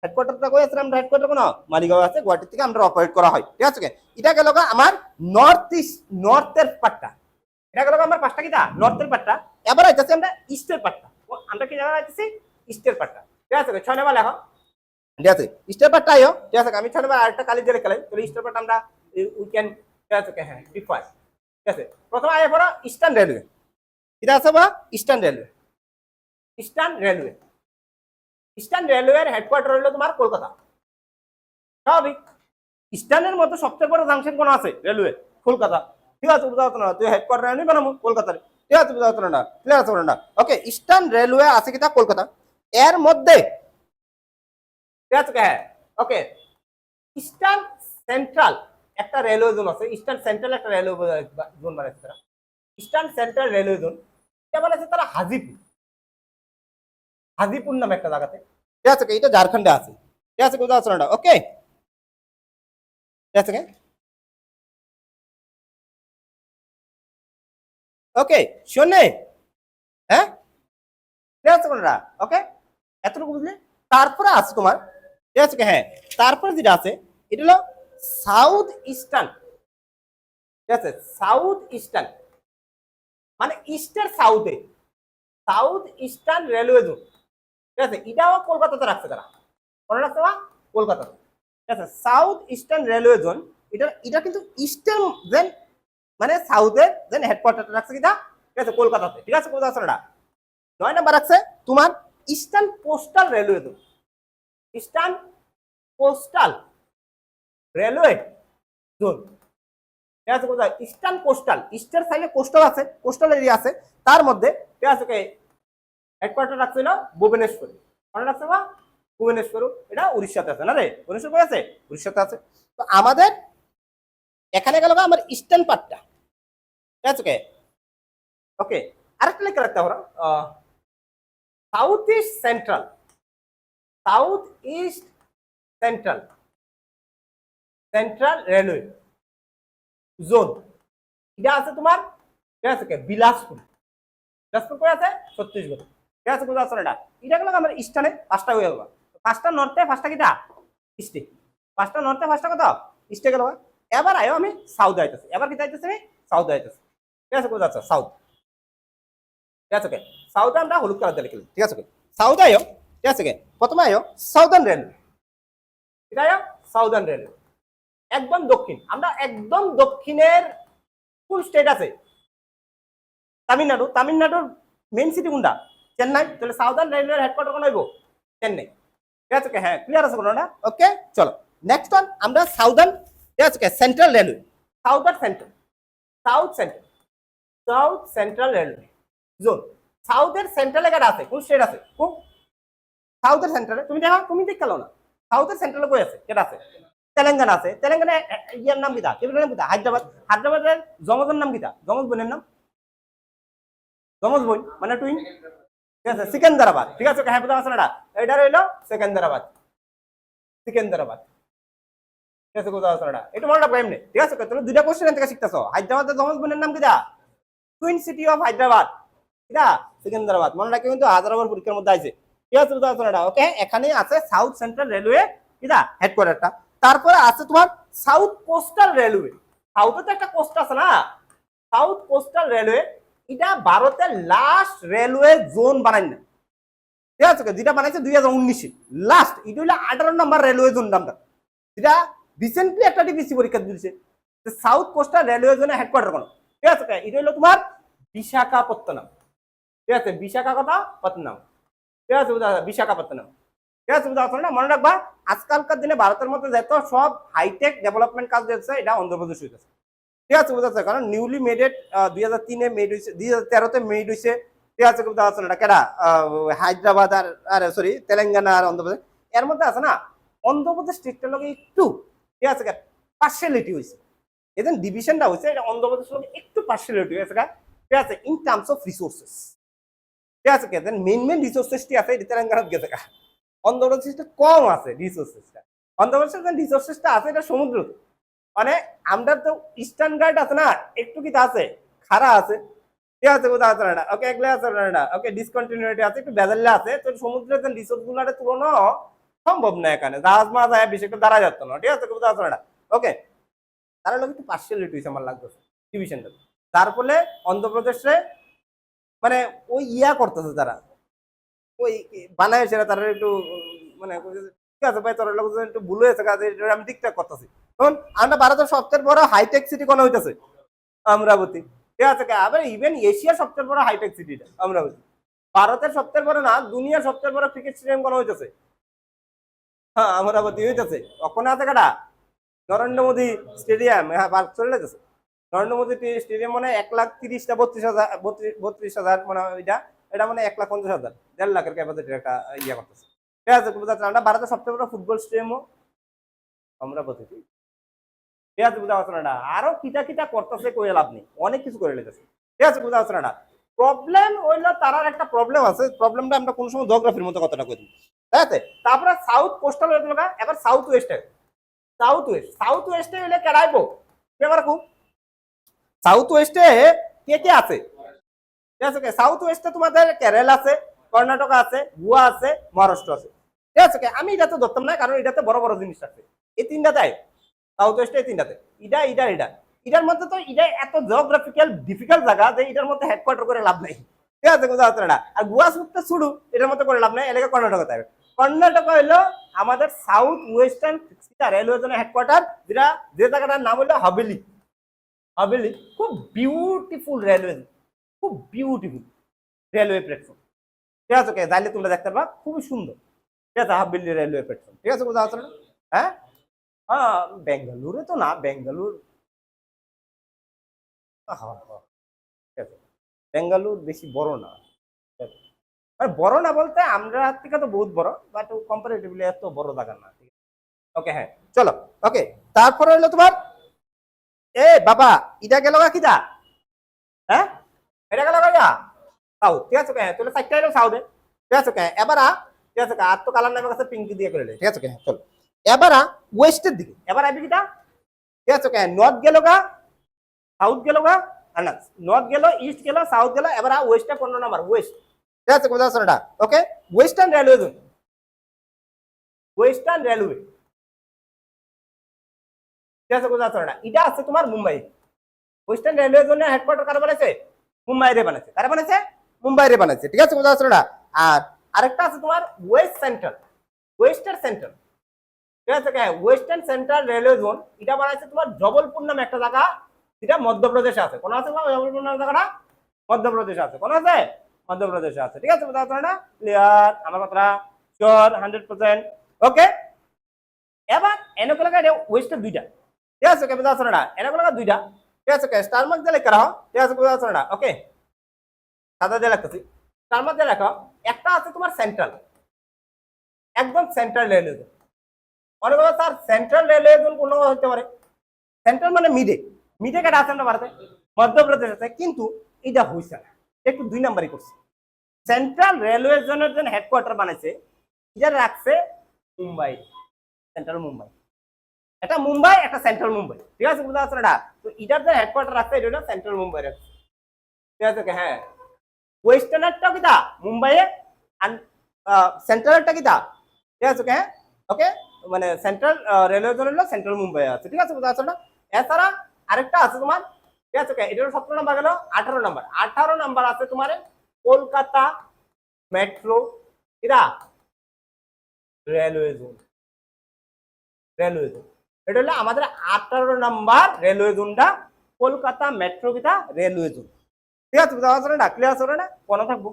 হেডকোয়ার্টারটা কই আছে আমরা হেডকোয়ার্টার কোন মালিগাঁও আছে গুয়াহাটি থেকে আমরা অপারেট করা হয় ঠিক আছে এটা গেল আমার নর্থের পাট্টা এটা গেল আমার পাঁচটা কিটা নর্থের পাট্টা এবার আইতাছি আমরা ইস্টের পাট্টা আমরা কি জায়গা আইতাছি ইস্টের পাট্টা ঠিক আছে 6 নম্বর লেখো ঠিক আছে স্টার পার্টটা আইও ঠিক আছে আমি ছাড়বা আরেকটা কালি দিয়ে খেলাই তাহলে স্টার পার্ট আমরা উই ক্যান ঠিক আছে হ্যাঁ ডিফার ঠিক আছে প্রথমে আইয়া পড়ো ইস্টার্ন রেলওয়ে এটা আছে বা eastern railway eastern railway eastern রেলওয়ের হেডকোয়ার্টার হলো তোমার কলকাতা স্বাভাবিক ইস্টার্নের মতো সবচেয়ে বড় জাংশন কোন আছে রেলওয়ে কলকাতা ঠিক আছে বুঝাতে না তুই হেডকোয়ার্টার আনি বানাবো কলকাতার ঠিক আছে বুঝাতে না ক্লিয়ার আছে না ওকে ইস্টার্ন রেলওয়ে আছে কিটা কলকাতা এর মধ্যে ঠিক আছে হ্যাঁ ওকে ইস্টার্ন সেন্ট্রাল একটা রেলওয়ে জোন আছে ইস্টার্ন সেন্ট্রাল একটা রেলওয়ে জোন বানাইছে তারা ইস্টার্ন সেন্ট্রাল রেলওয়ে জোন এটা বানাইছে তারা হাজিপুর হাজিপুর নামে একটা জায়গাতে ঠিক আছে এটা ঝাড়খণ্ডে আছে ঠিক আছে বুঝতে পারছো না ওকে ঠিক আছে ওকে শোনে হ্যাঁ ঠিক আছে কোনটা ওকে এতটুকু বুঝলে তারপরে আছে তোমার ঠিক আছে হ্যাঁ তারপরে যেটা আছে এটা হলো সাউথ ইস্টার্ন ঠিক আছে সাউথ ইস্টার্ন মানে ইস্টার সাউথে সাউথ ইস্টার্ন রেলওয়ে জোন ঠিক আছে এটাও কলকাতাতে রাখছে তারা কোন রাখছে বা কলকাতাতে ঠিক আছে সাউথ ইস্টার্ন রেলওয়ে জোন এটা এটা কিন্তু ইস্টার্ন দেন মানে সাউথের দেন হেডকোয়ার্টারটা রাখছে কিটা ঠিক আছে কলকাতাতে ঠিক আছে কোথাও আছে না 9 নাম্বার রাখছে তোমার eastern postal railway zone eastern postal railway zone ঠিক আছে কোথায় ইস্টার্ন কোস্টাল ইস্টার সাইডে কোস্টাল আছে কোস্টাল এরিয়া আছে তার মধ্যে ঠিক আছে হেডকোয়ার্টার রাখছে না ভুবনেশ্বর মনে রাখছে বা ভুবনেশ্বর এটা উড়িষ্যাতে আছে না রে ভুবনেশ্বর কই আছে উড়িষ্যাতে আছে তো আমাদের এখানে গেল আমার ইস্টার্ন পার্টটা ঠিক আছে ওকে আরেকটা লেখা রাখতে আমরা south east central south east central central railway zone এটা আছে তোমার ঠিক আছে বিলাসপুর বিলাসপুর কই আছে ছত্তিশগড় ঠিক আছে কোথাও আছে এটা এটা গেল আমার ইস্টার্নে পাঁচটা হয়ে গেল পাঁচটা নর্থে পাঁচটা কিটা ইস্টে পাঁচটা নর্থে পাঁচটা কোথাও ইস্টে গেল এবার আয়ো আমি সাউথ আইতেছি এবার কি আইতেছি আমি সাউথ আইতেছি ঠিক আছে কোথাও আছে সাউথ ঠিক আছে সাউথে আমরা হলুদ কালার দিয়ে লিখলাম ঠিক আছে সাউথ আয়ো ঠিক আছে প্রথমে আয়ো সাউদার্ন রেলওয়ে ঠিক আছে সাউদার্ন রেলওয়ে একদম দক্ষিণ আমরা একদম দক্ষিণের কোন স্টেট আছে তামিলনাড়ু তামিলনাড়ুর মেইন সিটি কোনটা চেন্নাই তাহলে সাউদার্ন রেলওয়ের হেডকোয়ার্টার কোন হইব চেন্নাই ঠিক আছে হ্যাঁ ক্লিয়ার আছে কোনটা ওকে চলো নেক্সট ওয়ান আমরা সাউদার্ন ঠিক আছে central railway southern central south central south central railway zone সাউথের সেন্ট্রালে কাটা আছে কোন স্টেট আছে কোন সাউথের সেন্ট্রালে তুমি দেখো তুমি দেখ খেলো না সাউথের সেন্ট্রালে কই আছে কেটা আছে তেলেঙ্গানা আছে তেলেঙ্গানা ইয়ার নাম কিটা ক্যাপিটাল কিটা হায়দ্রাবাদ হায়দ্রাবাদের জমজের নাম কিটা জমজ বোনের নাম জমজ বোন মানে টুইন ঠিক আছে সিকেন্দ্রাবাদ ঠিক আছে হ্যাঁ বুঝা আছে না এটা রইলো সিকেন্দ্রাবাদ সিকেন্দ্রাবাদ ঠিক আছে বুঝা আছে না এটা মনে রাখবো এমনি ঠিক আছে তুমি দুইটা কোশ্চেন থেকে শিখতেছো হায়দ্রাবাদের জমজ বোনের নাম কিটা টুইন সিটি অফ হায়দ্রাবাদ কিটা সিকেন্দ্রাবাদ মনে রাখবে কিন্তু হায়দ্রাবাদ পরীক্ষার মধ্যে আছে ঠিক আছে বুঝা আছে না ওকে এখানে আছে সাউথ সেন্ট্রাল রেলওয়ে কিটা হেডকোয়ার্টারটা তারপরে আছে তোমার সাউথ কোস্টাল রেলওয়ে সাউথে তো একটা কোস্ট আছে না সাউথ কোস্টাল রেলওয়ে এটা ভারতের লাস্ট রেলওয়ে জোন বানাই না ঠিক আছে যেটা বানাইছে 2019 লাস্ট এটা হলো 18 নম্বর রেলওয়ে জোন নামটা যেটা রিসেন্টলি একটা ডিপিসি পরীক্ষা দিয়েছে সাউথ কোস্টাল রেলওয়ে জোনের হেডকোয়ার্টার কোন ঠিক আছে এটা হলো তোমার বিশাখাপত্তনম ঠিক আছে বিশাখাপত্তনম ঠিক আছে বিশাখাপত্তনম ঠিক আছে বুঝা না মনে রাখবা আজকালকার দিনে ভারতের মধ্যে যত সব হাইটেক ডেভেলপমেন্ট কাজ হচ্ছে এটা অন্ধ্রপ্রদেশ হইতেছে ঠিক আছে বুঝা কারণ নিউলি মেডেড 2003-এ মেড হয়েছে 2013-তে মেড হয়েছে ঠিক আছে বুঝা আছে না কেডা হায়দ্রাবাদ আর সরি তেলেঙ্গানা আর অন্ধ্রপ্রদেশ এর মধ্যে আছে না অন্ধ্রপ্রদেশ স্টেটটার লগে একটু ঠিক আছে পার্সিয়ালিটি হয়েছে এদের ডিভিশনটা হয়েছে এটা অন্ধ্রপ্রদেশের লগে একটু পার্সিয়ালিটি হয়েছে ঠিক আছে ইন টার্মস অফ রিসোর্সেস ঠিক আছে মেইন রিসোর্সেসটি আছে এটা তেলেঙ্গানাত গেছে অন্ধ্রপ্রদেশটা কম আছে রিসোর্সেসটা অন্ধ্রপ্রদেশের রিসোর্সেসটা আছে এটা সমুদ্র মানে আমরা তো ইস্টার্ন গার্ড আছে না একটু কি আছে খাড়া আছে ঠিক আছে কোথাও আছে না ওকে একলা আছে না ওকে ডিসকন্টিনিউটি আছে একটু বেজাল্লা আছে তো সমুদ্রের রিসোর্স গুলার তুলনা সম্ভব না এখানে জাহাজ মাছ আয় বেশি একটু দাঁড়া যাচ্ছে না ঠিক আছে কোথাও আছে না ওকে তারা লোক একটু পার্সিয়ালিটি হয়েছে আমার লাগতেছে ডিভিশনটা তার ফলে অন্ধ্রপ্রদেশে মানে ওই ইয়া করতেছে তারা ওই বানায় সেটা তারা একটু মানে ঠিক আছে ভাই, তোর লোক একটু ভুল হয়েছে কাজে, আমি ঠিকঠাক করতেছি। তখন আমরা ভারতের সবচেয়ে বড় হাইটেক সিটি কোন হইতেছে? অমরাবতী। ঠিক আছে, আবার ইভেন এশিয়ার সবচেয়ে বড় হাইটেক সিটিটা অমরাবতী। ভারতের সবচেয়ে বড় না, দুনিয়ার সবচেয়ে বড় ক্রিকেট স্টেডিয়াম কোন হইতেছে? হ্যাঁ, অমরাবতী হইতেছে। ওখানে আছে কাটা নরেন্দ্র মোদী স্টেডিয়াম। হ্যাঁ, চলে গেছে নরেন্দ্র মোদী স্টেডিয়াম, মানে 1,30,000 32,000 মানে এটা এটা মানে 1,50,000 1.5 লাখের ক্যাপাসিটির একটা ইয়ে করতেছে। ঠিক আছে, আমরা ভারতের সবচেয়ে বড় ফুটবল স্টেডিয়ামও অমরাবতী। ঠিক আছে, বুঝা পাচ্ছ না? আরো কিটা কিটা করতেছে, কই লাভ নেই, অনেক কিছু করে লেগেছে। ঠিক আছে, বুঝা পাচ্ছ না? প্রবলেম হইলো তারার একটা প্রবলেম আছে, প্রবলেমটা আমরা কোন সময় জিওগ্রাফির মতো কথাটা কই। ঠিক আছে, তারপরে সাউথ কোস্টাল হয়ে গেল, এবার সাউথ ওয়েস্টে। সাউথ ওয়েস্টে হইলে কেরাইবো এবার খুব সাউথ ওয়েস্টে কে কে আছে? ঠিক আছে, সাউথ ওয়েস্টে তোমাদের কেরালা আছে, কর্ণাটক আছে, গোয়া আছে, মহারাষ্ট্র আছে। ঠিক আছে, আমি এটা তো ধরতাম না, কারণ এটাতে বড় বড় জিনিস আছে। এই তিনটাতে সাউথ ওয়েস্টে, এই তিনটাতে এটার মধ্যে তো এটা এত জিওগ্রাফিক্যাল ডিফিকাল্ট জায়গা যে এটার মধ্যে হেডকোয়ার্টার করে লাভ নাই। ঠিক আছে, বুঝা যাচ্ছে না? আর গোয়া সুটটা শুরু, এটার মধ্যে করে লাভ নাই, এলাকা কর্ণাটক থাকবে। কর্ণাটক হইলো আমাদের সাউথ ওয়েস্টার্ন রেলওয়ে জোনের হেডকোয়ার্টার, যেটা যে জায়গাটার নাম হলো হাভেলি। হাভেলি খুব বিউটিফুল রেলওয়ে, খুব বিউটিফুল রেলওয়ে প্ল্যাটফর্ম। ঠিক আছে, যাইলে তোমরা দেখতে পারবা, খুবই সুন্দর। ঠিক আছে, হাভেলি রেলওয়ে প্ল্যাটফর্ম। ঠিক আছে, বুঝা যাচ্ছে না? হ্যাঁ হ্যাঁ, বেঙ্গালুরু তো না, বেঙ্গালুর ঠিক আছে, বেঙ্গালুর বেশি বড় না। বড় না বলতে আমরা থেকে তো বহুত বড়, বাট কম্পারেটিভলি এত বড় জায়গা না। ওকে, হ্যাঁ, চলো। ওকে, তারপরে হলো তোমার এ বাবা, এটা গেল কিটা? হ্যাঁ, এটা গেল যা সাউথ। ঠিক আছে, হ্যাঁ, তাহলে সাইডটা হলো সাউথে। ঠিক আছে, এবার ঠিক আছে, আর তো কালার নামের কাছে পিঙ্কি দিয়ে করে। ঠিক আছে, হ্যাঁ, চলো এবার ওয়েস্টের দিকে। এবার আইবি কিটা? ঠিক আছে, নর্থ গেল গা, সাউথ গেল গা, না নর্থ গেল, ইস্ট গেল, সাউথ গেল, এবার ওয়েস্টে 15 নাম্বার ওয়েস্ট। ঠিক আছে, কোথাও শোনাটা। Okay, western railway zone, western railway. ঠিক আছে, কোথাও শোনাটা। এটা আছে তোমার মুম্বাই। ওয়েস্টার্ন রেলওয়ে জোনের হেডকোয়ার্টার কারা বানাইছে? মুম্বাই রে বানাইছে। কারা বানাইছে? মুম্বাই রে বানাইছে। ঠিক আছে, কোথাও শোনাটা। আর আরেকটা আছে তোমার ওয়েস্ট সেন্ট্রাল, ওয়েস্টার্ন সেন্ট্রাল। ঠিক আছে, ওয়েস্টার্ন সেন্ট্রাল রেলওয়ে জোন, এটা বানাইছে তোমার জবলপুর নামে একটা জায়গা, যেটা মধ্যপ্রদেশে আছে। কোন আছে জবলপুর নামে জায়গাটা? মধ্যপ্রদেশে আছে। কোন আছে? মধ্যপ্রদেশে আছে। ঠিক আছে, বুঝা না? ক্লিয়ার আমার কথা? শিওর 100%? ওকে, এবার এনেকো লাগা ওয়েস্টের দুইটা। ঠিক আছে, বুঝা না? এনেকো লাগা দুইটা। ঠিক আছে, স্টার মার্ক দিয়ে লেখা রাখো। ঠিক আছে, বুঝা না? ওকে, সাদা দিয়ে লিখতেছি, স্টার মার্ক দিয়ে লেখো। একটা আছে তোমার সেন্ট্রাল, একদম সেন্ট্রাল রেলওয়ে জোন। অনেক কথা স্যার সেন্ট্রাল রেলওয়ে জোন কোন হতে পারে? সেন্ট্রাল মানে মিডে, মিডে কাটা আছে না ভারতে, মধ্যপ্রদেশ আছে, কিন্তু এটা হইছে না, একটু 2 নাম্বারই করছে। সেন্ট্রাল রেলওয়ে জোনের জন্য হেডকোয়ার্টার বানাইছে, এটা রাখছে মুম্বাই, সেন্ট্রাল মুম্বাই। এটা মুম্বাই, একটা সেন্ট্রাল মুম্বাই। ঠিক আছে, বুঝতে পারছো না? তো এটার যে হেডকোয়ার্টার রাখছে, এটা সেন্ট্রাল মুম্বাই রাখছে। ঠিক আছে, হ্যাঁ, ওয়েস্টার্নারটা কিটা মুম্বাইয়ে, আর সেন্ট্রালটা কিটা? ঠিক আছে, হ্যাঁ, ওকে, মানে সেন্ট্রাল রেলওয়ে জোন হলো সেন্ট্রাল মুম্বাই আছে। ঠিক আছে, বুঝতে পারছো না? এছাড়া আরেকটা আছে তোমার, ঠিক আছে, এটার 17 নাম্বার গেল। 18 নাম্বার, 18 নাম্বার আছে তোমার কলকাতা মেট্রো কিরা রেলওয়ে জোন। রেলওয়ে জোন এটা হলো আমাদের 18 নাম্বার রেলওয়ে জোনটা, কলকাতা মেট্রো কিটা রেলওয়ে জোন। ঠিক আছে, বুঝা পারছো না? ক্লিয়ার আছে না? কোন থাকবো?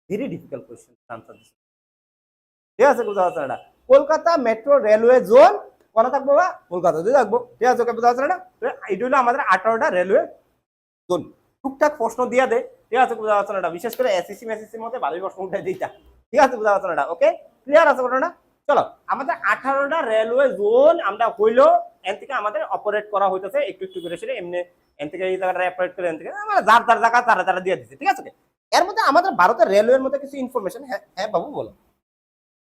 ভেরি ডিফিকাল্ট কোশ্চেন আনসার দিছি। ঠিক আছে, বুঝা পারছো না? কলকাতা মেট্রো রেলওয়ে জোন কোন থাকবো? কলকাতা দিয়ে থাকবো। ঠিক আছে, বুঝা পারছো না? এটা হলো আমাদের 18টা রেলওয়ে জোন। টুকটাক প্রশ্ন দিয়া দেয়। ঠিক আছে, বুঝা পারছো না? বিশেষ করে এসএসসি মেসএসসির মধ্যে ভালোই প্রশ্ন উঠাই দিতা। ঠিক আছে, বুঝা পারছো না? ওকে, ক্লিয়ার আছে না? চলো, আমাদের 18টা রেলওয়ে জোন আমরা হইলো, এন থেকে আমাদের অপারেট করা হইতেছে একটু একটু করে সেটা এমনি, এন থেকে এই জায়গাটা অপারেট করে, এন থেকে আমরা যার যার জায়গা তারা তারা দিয়ে দিচ্ছে। ঠিক আছে, এর মধ্যে আমাদের ভারতের রেলওয়ের মধ্যে কিছু ইনফরমেশন। হ্যাঁ হ্যাঁ বাবু বলো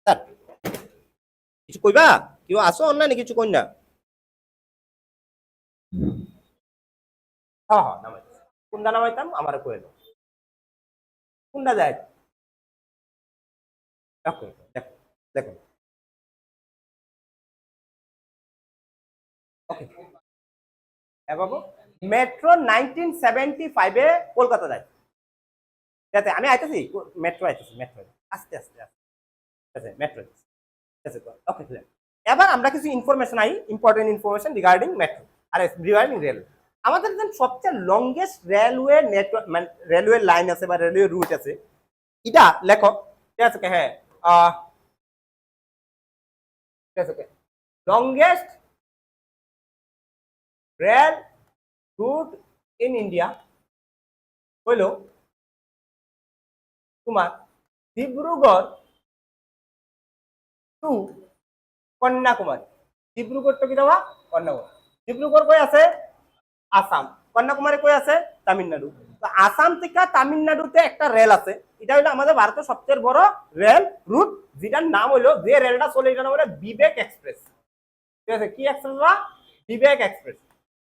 স্যার, কিছু কইবা? কেউ আসো অনলাইনে, কিছু কই না? হ্যাঁ হ্যাঁ, নামাই কোনটা নামাইতাম আমার কইল, কোনটা যায়? দেখো দেখো দেখো, ওকে, হ্যাঁ বাবু, মেট্রো 1975-এ কলকাতা যায়। যাতে আমি আইতেছি, মেট্রো আইতেছি, মেট্রো আস্তে আস্তে আস্তে আছে মেট্রো আছে ওকে ক্লিয়ার। এবার আমরা কিছু information I important information regarding metro আর রিগার্ডিং রেল। আমাদের যে সবচেয়ে লংগেস্ট রেলওয়ে নেটওয়ার্ক মানে রেলওয়ে লাইন আছে বা রেলওয়ে রুট আছে এটা লেখো ঠিক আছে হ্যাঁ ঠিক আছে longest rail root in India হইল তোমার ডিব্রুগড় টু কন্যাকুমারী। ডিব্রুগড় তো কি দেওয়া কন্যাকুমারী। ডিব্রুগড় কই আছে আসাম, কন্যাকুমারী কই আছে তামিলনাড়ু। তো আসাম থেকে তামিলনাড়ুতে একটা রেল আছে, এটা হলো আমাদের ভারতের সবচেয়ে বড় রেল রুট, যেটার নাম হলো যে রেলটা চলে এটার নাম হলো বিবেক এক্সপ্রেস। ঠিক আছে কি এক্সপ্রেস বা বিবেক এক্সপ্রেস।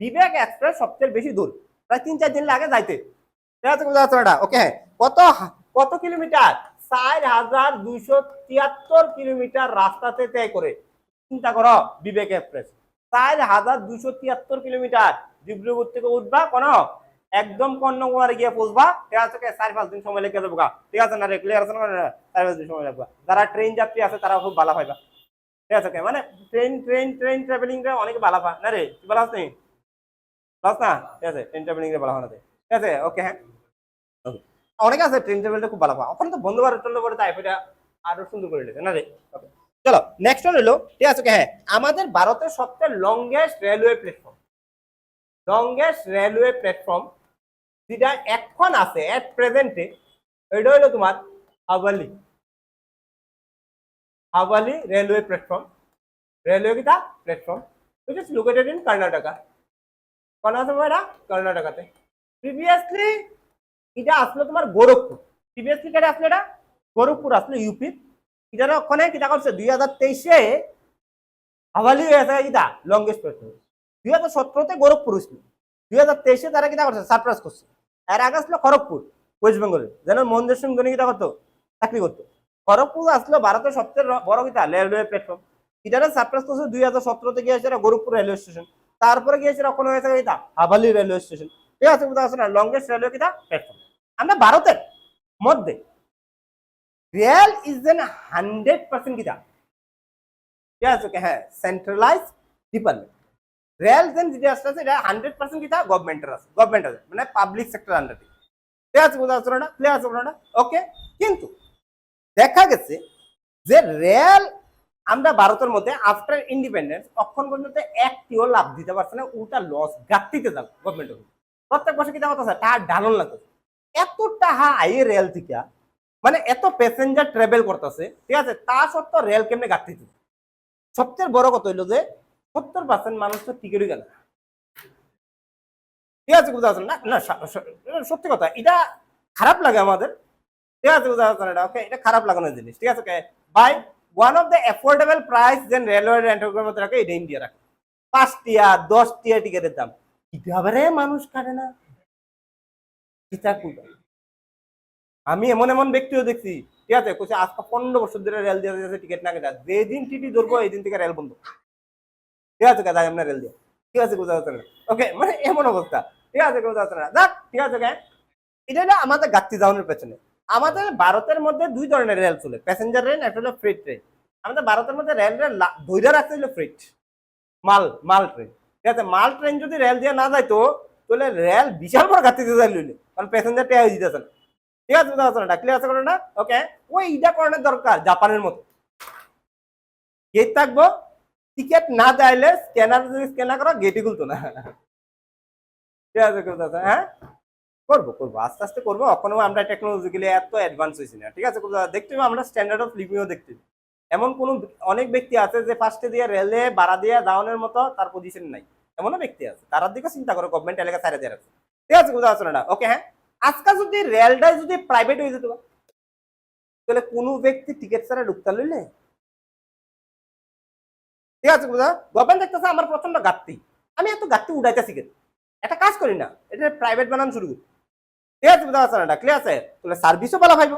বিবেক এক্সপ্রেস সবচেয়ে বেশি দূর, প্রায় 3-4 দিন লাগে যাইতে। ঠিক আছে ওকে কত কত কিলোমিটার 4273 কিলোমিটার রাস্তাতে তয় করে। চিন্তা করো বিবেক এক্সপ্রেস 4273 কিলোমিটার ডিব্রুগড় থেকে উঠবা কোন একদম কন্যাকুমারী গিয়ে পৌঁছবা। ঠিক আছে 4-5 দিন সময় লেগে যাবো। ঠিক আছে না রে ক্লিয়ার আছে না 4-5 দিন সময় লাগবে। যারা ট্রেন যাত্রী আছে তারা খুব ভালো পাইবা। ঠিক আছে মানে ট্রেন ট্রেন ট্রেন ট্রাভেলিং রে অনেক ভালো পা না রে কি ভালো আছে বাস না। ঠিক আছে ট্রেন ট্রাভেলিং রে ভালো হয় না। ঠিক আছে ওকে হ্যাঁ অনেকে আছে ট্রেন ট্রাভেলটা খুব ভালো পা। ওখানে তো বন্ধু ভারত টন্ধু ভারত এটা আরো সুন্দর করে লেগে না রে। ওকে চলো নেক্সট হল ঠিক আছে হ্যাঁ আমাদের ভারতের সবচেয়ে longest railway platform. Longest railway platform যেটা এখন আছে এট প্রেজেন্টে এটা হলো তোমার Hubli. Hubli railway platform. Railway কিটা platform which is located in Karnataka. কর্ণাটকাতে। প্রিভিয়াসলি এটা আসলো তোমার গোরখপুর। প্রিভিয়াসলি কেটে আসলো এটা গোরখপুর আসলো ইউপি। এটা ওখানে কিটা করছে 2023-এ হাওয়ালি হয়েছে কিটা লংগেস্ট প্ল্যাটফর্ম। 2017-তে গোরখপুর ছিল, 2023-এ তারা কিটা করছে সারপ্রাইজ করছে। এর আগে আসলো খড়গপুর ওয়েস্ট বেঙ্গলের, যেন মহেন্দ্র সিং ধোনি কিটা করতো চাকরি করতো। খড়গপুর আসলো ভারতের সবচেয়ে বড় কিটা রেলওয়ে প্ল্যাটফর্ম। এটারে সারপ্রাইজ করছে 2017-তে গিয়েছে গোরখপুর রেলওয়ে স্টেশন, তারপরে গিয়েছে ওখানে হয়েছে কিটা হাওয়ালি রেলওয়ে স্টেশন। ঠিক আছে বুঝতে পারছো না লংগেস্ট রেলওয়ে কিটা প্ল্যাটফর্ম। আমরা ভারতের মধ্যে রেল ইজ এন 100% কিটা ঠিক আছে হ্যাঁ সেন্ট্রালাইজ ডিপার্টমেন্ট। রেল যেন যেটা আছে এটা 100% কিটা গভর্নমেন্টের আছে, গভর্নমেন্ট আছে মানে পাবলিক সেক্টর আন্ডারে। ঠিক আছে বুঝতে পারছো না ক্লিয়ার আছে না ওকে। কিন্তু দেখা গেছে যে রেল আমরা ভারতের মধ্যে আফটার ইন্ডিপেন্ডেন্স অক্ষণ পর্যন্ত একটিও লাভ দিতে পারছে না, উল্টা লস ঘাটতিতে যাবে গভর্নমেন্টের। প্রত্যেক বছর কি দাম আছে টাকা ঢালন লাগতেছে। এত টাকা আইয়ে রেল থেকে মানে এত প্যাসেঞ্জার ট্রাভেল করতেছে ঠিক আছে, তা সত্ত্বেও রেল কেমনে ঘাটতিতে। সবচেয়ে বড় কথা হইলো যে 70% মানুষ তো টিকিটই কেন। ঠিক আছে বুঝতে পারছেন না না সত্যি কথা এটা খারাপ লাগে আমাদের। ঠিক আছে বুঝতে পারছেন এটা ওকে এটা খারাপ লাগানোর জিনিস। ঠিক আছে by one of the affordable price যেন রেলওয়ে এন্টারপ্রাইজের মধ্যে রাখে এটা ইন্ডিয়া রাখে। 5 টিয়া 10 টিয়া টিকিটের দাম কিভাবে মানুষ কাটে না। আমি এমন এমন ব্যক্তিও দেখছি ঠিক আছে কোথায় আজকে 15 বছর ধরে রেল দিয়ে টিকিট না কেটে যেদিন টিটি ধরবো এই দিন থেকে রেল বন্ধ। ঠিক আছে কাজ আমরা রেল দিয়ে। ঠিক আছে বুঝতে পারছেন ওকে মানে এমন অবস্থা। ঠিক আছে বুঝতে পারছেন না যাক ঠিক আছে এটা হলো আমাদের ঘাটতি যাওয়ানোর পেছনে। আমাদের ভারতের মধ্যে 2 ধরনের রেল চলে, প্যাসেঞ্জার ট্রেন একটা হলো ফ্রেট ট্রেন। আমাদের ভারতের মধ্যে রেল ধৈর্য রাখতে হলো ফ্রেট মাল ট্রেন। ঠিক আছে মাল ট্রেন যদি রেল দিয়ে না যাইতো তাহলে রেল বিশাল বড় ঘাটতিতে যাই লইলে, কারণ প্যাসেঞ্জার টেয়া দিতেছে না। ঠিক আছে বুঝতে পারছো না ক্লিয়ার আছে না ওকে। ওই ইটা করানোর দরকার জাপানের মতো গেট থাকবো, টিকিট না চাইলে স্ক্যানার যদি স্ক্যানার করা গেটই খুলতো না। ঠিক আছে হ্যাঁ করবো আস্তে আস্তে করবো। এখনো আমরা টেকনোলজিক্যালি এত অ্যাডভান্স হয়েছি না। ঠিক আছে দেখতে হবে আমরা স্ট্যান্ডার্ড অফ লিভিংও দেখতে হবে। এমন কোন অনেক ব্যক্তি আছে যে ফার্স্টে দিয়ে রেলে ভাড়া দিয়ে দাওয়ানোর মতো তার পজিশন নাই, এমনও ব্যক্তি আছে। তার দিকে চিন্তা করে গভর্নমেন্ট এলাকা ছাড়ে দিয়ে রাখছে। ঠিক আছে বুঝতে পারছো না ওকে হ্যাঁ। আজকাল যদি রেলটাই যদি প্রাইভেট হয়ে যেত তাহলে কোনো ব্যক্তি টিকিট ছাড়া ঢুকতে লইলে। ঠিক আছে বুঝা গভর্নমেন্ট দেখতেছে আমার প্রচন্ড ঘাটতি, আমি এত ঘাটতি উঠাইতেছি কেন, একটা কাজ করি না এটা প্রাইভেট বানানো শুরু করি। ঠিক আছে বুঝা পারছো না ক্লিয়ার আছে তাহলে সার্ভিসও ভালো পাইব।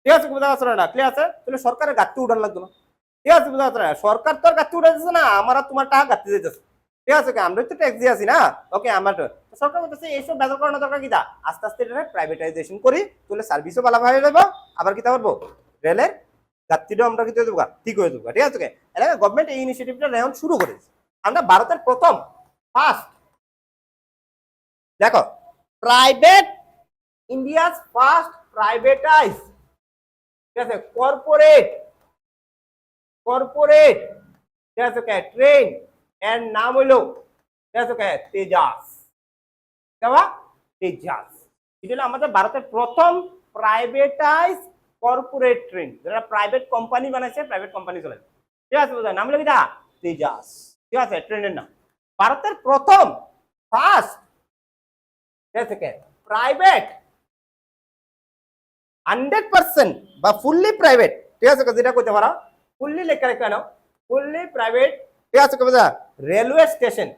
ঠিক আছে বুঝা পারছো না ক্লিয়ার আছে তাহলে সরকারের ঘাটতি উঠান লাগতো না। ঠিক আছে বুঝা পারছো না সরকার তো আর ঘাটতি উঠাইতেছে না, আমার তোমার টাকা ঘাটতি দিতেছে। ঠিক আছে আমরা তো ট্যাক্স দিয়ে আছি না ওকে। আমার সরকার বলতেছে এইসব বেজার করানো দরকার কিটা আস্তে আস্তে এটা প্রাইভেটাইজেশন করি তাহলে সার্ভিসও ভালো হয়ে যাবো। আবার কিটা করবো রেলের যাত্রীটা আমরা কিন্তু দেবো ঠিক হয়ে যাবো, ঠিক আছে? এলাকা গভর্নমেন্ট এই ইনিশিয়েটিভটা নেওয়া শুরু করেছে। আমরা ভারতের প্রথম ফার্স্ট দেখো প্রাইভেট ইন্ডিয়াস ফার্স্ট প্রাইভেটাইজ, ঠিক আছে, কর্পোরেট ঠিক আছে ট্রেন এর নাম হলো ঠিক আছে তেজাস, তেজাস। এটা হলো আমাদের ভারতের প্রথম প্রাইভেটাইজ কর্পোরেট ট্রেন, যারা প্রাইভেট কোম্পানি বানাইছে, প্রাইভেট কোম্পানি চলে, ঠিক আছে? নাম হলো কিটা তেজাস, ঠিক আছে ট্রেনের নাম। ভারতের প্রথম ফার্স্ট ঠিক আছে প্রাইভেট 100% বা ফুললি প্রাইভেট, ঠিক আছে যেটা কইতে পারো ফুললি লেখা কেন ফুললি প্রাইভেট, ঠিক আছে রেলওয়ে স্টেশন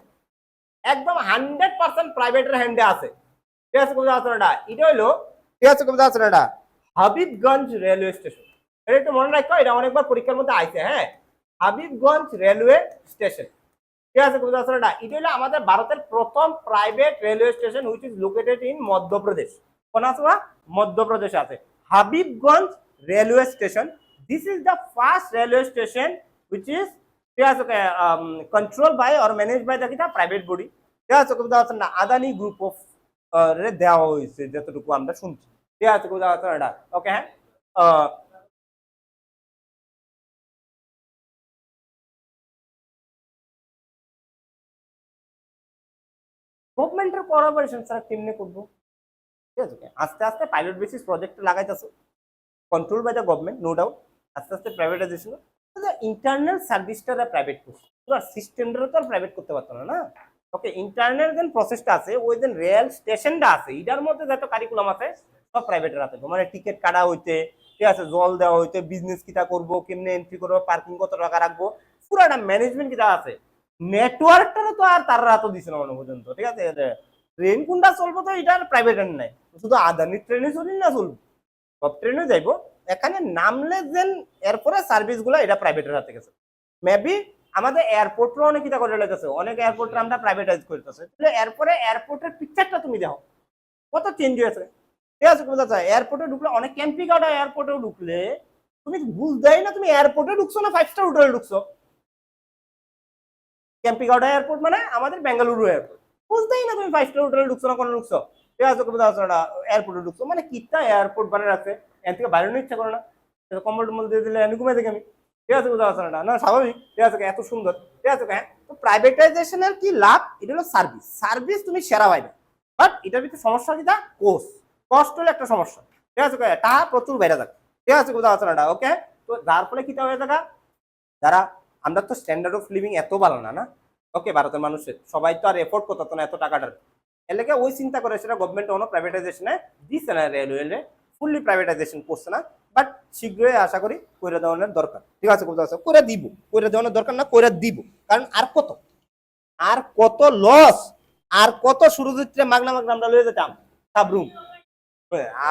একদম 100% প্রাইভেটের হ্যান্ডে আছে, ঠিক আছে এটা এটা হইলো ঠিক আছে এটা হাবিবগঞ্জ রেলওয়ে স্টেশন। এটা একটু মনে রাখো, এটা অনেকবার পরীক্ষার মধ্যে আইছে, হ্যাঁ হাবিবগঞ্জ রেলওয়ে স্টেশন, ঠিক আছে এটা এটা হলো আমাদের ভারতের প্রথম private railway station which is located in Madhya Pradesh. কোন আছে মধ্যপ্রদেশ আছে Habibganj railway station. This is the first railway station which is ঠিক আছে control by or manage by the private body, ঠিক আছে না আদানি গ্রুপ অফ দেওয়া হয়েছে যতটুকু আমরা শুনছি, ঠিক আছে এটা ওকে। হ্যাঁ গভর্নমেন্টের কোলাবোরেশন ছাড়া কেমনে করবো, ঠিক আছে আস্তে আস্তে পাইলট বেসিস প্রজেক্ট লাগাইতেছে, control by the government no doubt, আস্তে আস্তে প্রাইভেটাইজেশন ইন্টারনাল সার্ভিসটা প্রাইভেট করছে, পুরো সিস্টেমটা তো আর প্রাইভেট করতে পারতো না, না ওকে। ইন্টারনাল যে প্রসেসটা আছে ওই যে রেল স্টেশনটা আছে এটার মধ্যে যত কারিকুলাম আছে সব প্রাইভেটের হাতে, মানে টিকিট কাটা হইতে, ঠিক আছে জল দেওয়া হইতে, বিজনেস কিটা করবো, কেমনে এন্ট্রি করবো, পার্কিং কত টাকা রাখবো, পুরাটা ম্যানেজমেন্ট কিটা আছে, নেটওয়ার্কটা তো আর তারা তো দিছে না মনে পর্যন্ত, ঠিক আছে ট্রেন কোনটা চলবো তো এটা প্রাইভেটের নাই, শুধু আদানির ট্রেনে চলি না চলবো, সব ট্রেনে যাইবো, এখানে নামলে যেন এরপরে সার্ভিস গুলো এটা প্রাইভেটের হাতে গেছে। মেবি আমাদের এয়ারপোর্টও অনেক কিটা করে লেগেছে, অনেক এয়ারপোর্ট আমরা প্রাইভেটাইজ করতেছে, তাহলে এরপরে এয়ারপোর্টের পিকচারটা তুমি দেখো কত চেঞ্জ হয়েছে, ঠিক আছে এয়ারপোর্টে ঢুকলে অনেক ক্যাম্পিং আউট এয়ারপোর্টেও ঢুকলে তুমি বুঝতেই না তুমি এয়ারপোর্টে ঢুকছো না 5 স্টার হোটেলে ঢুকছো। ক্যাম্পিং আউট এয়ারপোর্ট মানে আমাদের বেঙ্গালুরু এয়ারপোর্ট, বুঝতেই না তুমি 5 স্টার হোটেলে ঢুকছো না কোনো ঢুকছো, ঠিক আছে এয়ারপোর্টে ঢুকছো, মানে কিটা এয়ারপোর্ট বানিয়ে রাখছে, এর থেকে বাইরে ইচ্ছা করে না, কম্বল টম্বল দিয়ে দিলে এনে ঘুমাই দেখি আমি, ঠিক আছে না স্বাভাবিক, ঠিক আছে এত সুন্দর, ঠিক আছে হ্যাঁ। তো প্রাইভেটাইজেশনের কি লাভ, এটা হলো সার্ভিস, সার্ভিস তুমি সেরা পাইবে, বাট এটার ভিতরে সমস্যা কিটা কষ্ট হলো একটা সমস্যা, ঠিক আছে টাকা প্রচুর বেড়ে থাকে, ঠিক আছে ওকে। তো যার ফলে কিটা হয়ে থাকা যারা আমরা তো স্ট্যান্ডার্ড অফ লিভিং এত ভালো না, না ওকে, ভারতের মানুষের সবাই তো আর এফোর্ড করতো না এত টাকাটার, এলাকা ওই চিন্তা করে সেটা গভর্নমেন্ট অন্য প্রাইভেটাইজেশনে দিচ্ছে না, রেলওয়ে ফুললি প্রাইভেটাইজেশন করছে না, বাট শীঘ্রই আশা করি করে দেওয়ানোর দরকার, ঠিক আছে করে দিব, করে দেওয়ানোর দরকার না করে দিব, কারণ আর কত লস, আর কত সুরজিৎরে মাগনা মাগনা আমরা লয়ে যেতাম সাবরুম,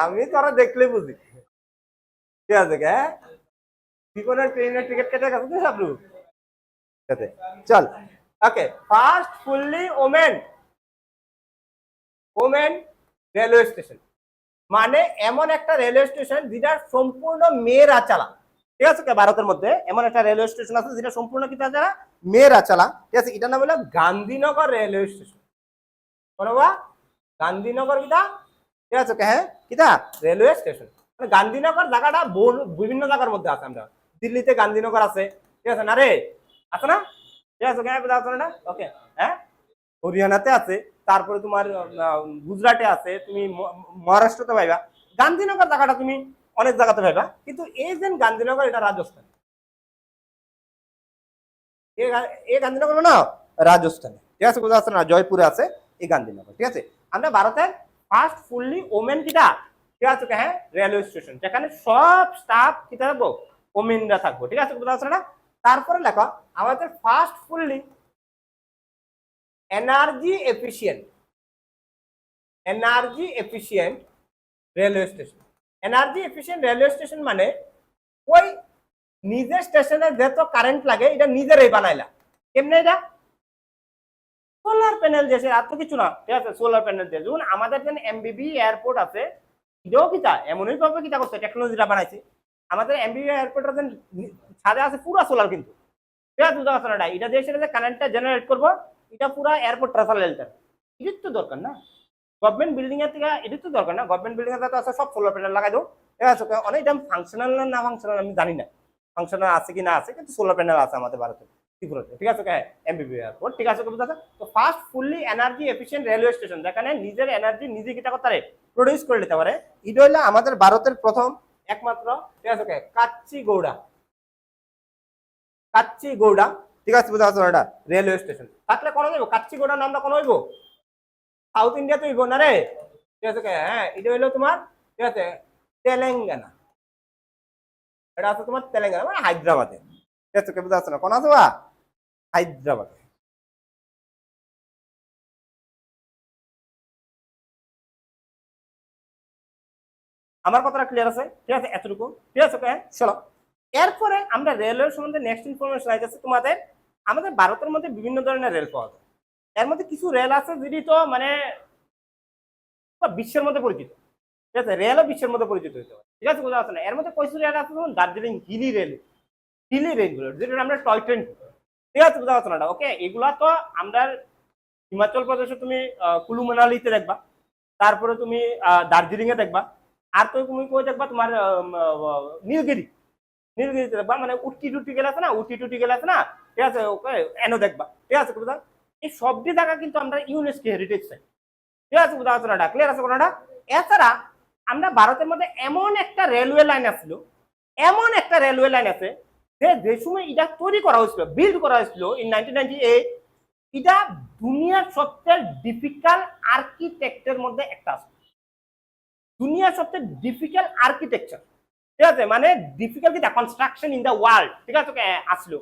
আমি তোরা দেখলে বুঝি, ঠিক আছে হ্যাঁ জীবনের ট্রেনের টিকিট কেটে গেছে সাবরুম, চল okay. First fully women railway station, মানে এমন একটা রেলওয়ে স্টেশন যেটা সম্পূর্ণ মেয়েরা চালা, ঠিক আছে ভারতের মধ্যে এমন একটা রেলওয়ে স্টেশন আছে যেটা সম্পূর্ণ কিটা চালা মেয়েরা চালা, ঠিক আছে এটার নাম হলো গান্ধীনগর রেলওয়ে স্টেশন, বলবা গান্ধীনগর কিটা, ঠিক আছে হ্যাঁ কিটা রেলওয়ে স্টেশন, মানে গান্ধীনগর জায়গাটা বিভিন্ন জায়গার মধ্যে আছে, আমরা দিল্লিতে গান্ধীনগর আছে, ঠিক আছে না রে আছে না, ঠিক আছে না ওকে হ্যাঁ হরিয়ানাতে আছে, তারপরে তোমার গুজরাটে আছে, তুমি মহারাষ্ট্রতে পাইবা, গান্ধীনগর জায়গাটা তুমি অনেক জায়গাতে পাইবা, কিন্তু এই যে গান্ধীনগর এটা রাজস্থান, এই গান্ধীনগর না রাজস্থানে, ঠিক আছে বুঝতে না জয়পুরে আছে এই গান্ধীনগর, ঠিক আছে। আমরা ভারতের ফার্স্ট ফুললি ওমেন কিটা, ঠিক আছে হ্যাঁ রেলওয়ে স্টেশন, যেখানে সব স্টাফ কি থাকবো ওমেনরা থাকবো, ঠিক আছে বুঝতে না। তারপরে লেখা আমাদের first fully energy efficient railway station, energy efficient railway station মানে ওই নিজের স্টেশনে যত কারেন্ট লাগে এটা নিজেরাই বানাইলা, কেমনে এটা সোলার প্যানেল দিয়েছে, আর তো কিছু না, ঠিক আছে সোলার প্যানেল দিয়ে, যেমন আমাদের যেন এমবিবি এয়ারপোর্ট আছে এটাও কিটা এমনই ভাবে কিটা করছে টেকনোলজিটা বানাইছে, আমাদের এমবিবি এয়ারপোর্টের ছাদে আছে পুরো সোলার কিন্তু, ঠিক আছে বুঝতে পারছো না? এটা দিয়ে সেটা কারেন্টটা জেনারেট করবো, এটা পুরো এয়ারপোর্ট ট্রান্সফার লেলটার, এটির তো দরকার না গভর্নমেন্ট বিল্ডিং এর থেকে, এটির তো দরকার না গভর্নমেন্ট বিল্ডিং এর তো আছে সব সোলার প্যানেল লাগাই দাও, ঠিক আছে? অনেক দাম ফাংশনাল না ফাংশনাল আমি জানি না, ফাংশনাল আছে কি না আছে, কিন্তু সোলার প্যানেল আছে আমাদের ভারতে ত্রিপুরাতে, ঠিক আছে? এমবিবি এয়ারপোর্ট, ঠিক আছে বুঝতে? তো first fully energy efficient railway station, যেখানে নিজের এনার্জি নিজে কিটা করতে পারে, প্রডিউস করে নিতে পারে, এটা হইলো আমাদের ভারতের প্রথম একমাত্র, ঠিক আছে? কাচ্চিগৌড়া, কাচ্চিগৌড়া, ঠিক আছে বুঝতে পারছো এটা রেলওয়ে স্টেশন থাকলে কোনো হইব, কাচ্চিগৌড়া নামটা কোনো হইব সাউথ ইন্ডিয়াতে হইব না রে, ঠিক আছে? হ্যাঁ, এটা হইলো তোমার, ঠিক আছে, তেলেঙ্গানা, এটা আছে তোমার তেলেঙ্গানা মানে হায়দ্রাবাদে, ঠিক আছে? বুঝতে পারছো না? কোন আছে বা হায়দ্রাবাদে। আমার কথাটা ক্লিয়ার আছে? ঠিক আছে, এতটুকু, ঠিক আছে? চলো, এরপরে আমরা রেলওয়ে সম্বন্ধে নেক্সট ইনফরমেশন আইতেছে তোমাদের। আমাদের ভারতের মধ্যে বিভিন্ন ধরনের রেল পাওয়া যায়, এর মধ্যে কিছু রেল আছে যেটি তো মানে বিশ্বের মধ্যে পরিচিত, ঠিক আছে? রেলও বিশ্বের মধ্যে পরিচিত হইতে পারে, ঠিক আছে বুঝতে পারছো না? এর মধ্যে কয়েকটি রেল আছে যেমন দার্জিলিং হিলি রেল, হিলি রেলগুলো যেটা আমরা টয় ট্রেন, ঠিক আছে বুঝতে পারছো না? ওকে, এগুলা তো আমরা হিমাচল প্রদেশে তুমি কুলু মানালিতে দেখবা, তারপরে তুমি দার্জিলিং এ দেখবা, আর তো তুমি কই দেখবা তোমার নীলগিরি, নীলগিরিতে দেখবা, মানে উটি টুটি গেলে আছে না, উটি টুটি গেলে আছে না, ঠিক আছে? ওকে, এনো দেখবা, ঠিক আছে বুঝা? এই সবটি জায়গা কিন্তু আমরা ইউনেস্কো হেরিটেজ সাইট, ঠিক আছে বুঝা পারছো না? ক্লিয়ার আছে কোনটা? এছাড়া আমরা ভারতের মধ্যে এমন একটা রেলওয়ে লাইন আসলো, এমন একটা রেলওয়ে লাইন আছে যে সময় এটা তৈরি করা হয়েছিল, বিল্ড করা হয়েছিল ইন 1998, এটা দুনিয়ার সবচেয়ে ডিফিকাল্ট আর্কিটেক্টের মধ্যে একটা আছে, দুনিয়ার সবচেয়ে ডিফিকাল্ট আর্কিটেকচার, ঠিক আছে? মানে ডিফিকাল্ট কিটা কনস্ট্রাকশন ইন দ্য ওয়ার্ল্ড, ঠিক আছে? আসলো,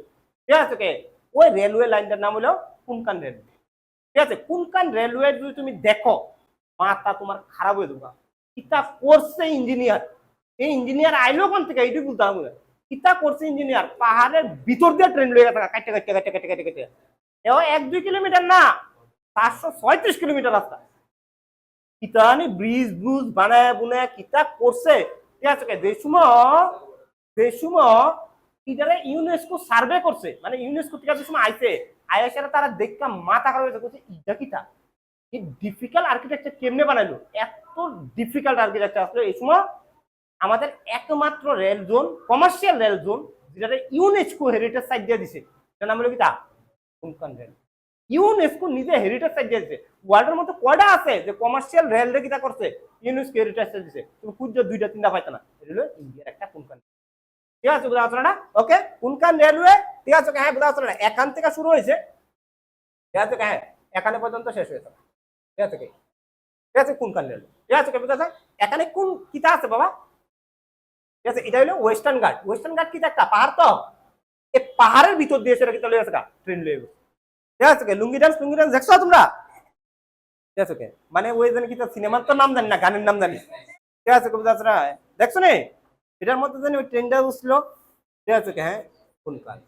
ঠিক আছে? ওই রেলওয়ে লাইনটার নাম হলো কুনকান রেলওয়ে, ঠিক আছে? কুনকান রেলওয়ে যদি তুমি দেখো মাথা তোমার খারাপ হয়ে যাবে, কিতা করছে ইঞ্জিনিয়ার, এই ইঞ্জিনিয়ার আইলো কোন থেকে এইটুকু বলতে হবে, কিতা করছে ইঞ্জিনিয়ার, পাহাড়ের ভিতর দিয়ে ট্রেন লয়ে গেছে কাটতে কাটতে কাটতে কাটতে কাটতে কাটতে, এও 1-2 কিলোমিটার না, 436 কিলোমিটার রাস্তা, কিতানি ব্রিজ ব্রুজ বানায় বুনায় কিতা করছে, ঠিক আছে? যে সময় এটারে ইউনেস্কো সার্ভে করছে, মানে ইউনেস্কো থেকে যে সময় আইছে, আইসারা তারা দেখা মাথা খারাপ হয়েছে, করছে ইটা কিটা, এই ডিফিকাল্ট আর্কিটেকচার কেমনে বানাইলো, এত ডিফিকাল্ট আর্কিটেকচার আসলো এই সময়। আমাদের একমাত্র rail zone, commercial rail zone, যেটা ইউনেস্কো হেরিটেজ সাইট দিয়ে দিছে, এটার নাম হলো কিটা কুনকান রেল, ইউনেস্কো নিজে হেরিটেজ সাইট দিয়ে দিছে। ওয়ার্ল্ডের মধ্যে কয়টা আছে যে কমার্শিয়াল রেল রে কিটা করছে, ইউনেস্কো হেরিটেজ সাইট দিছে, তুমি খুঁজছো 2টা 3টা পাইতো না, এটা হলো ইন্ডিয়ার একটা কুনকান, ঠিক আছে বুঝা পারছো না? ওকে, কুনকান রেলওয়ে, ঠিক আছে? হ্যাঁ বুঝা পারছো না? এখান থেকে শুরু হয়েছে, ঠিক আছে? হ্যাঁ, এখানে পর্যন্ত শেষ হয়েছে, ঠিক আছে? ঠিক আছে, কুনকান রেলওয়ে, ঠিক আছে? বুঝা যায় এখানে কোন কিতা আছে বাবা, ঠিক আছে? এটা হলো ওয়েস্টার্ন ঘাট, ওয়েস্টার্ন ঘাট কিতা একটা পাহাড়, তো এই পাহাড়ের ভিতর দিয়ে সেটা কিতা লয়ে আছে ট্রেন লয়ে গেছে, ঠিক আছে? লুঙ্গি ডান্স দেখছো তোমরা, ঠিক আছে? মানে ওই জানি কিতা সিনেমার তো নাম জানি না, গানের নাম জানি, ঠিক আছে? বুঝা যাচ্ছে না? দেখছো নে এটার মধ্যে জানি ওই ট্রেনটা উঠছিল, ঠিক আছে? হ্যাঁ, কুনকান,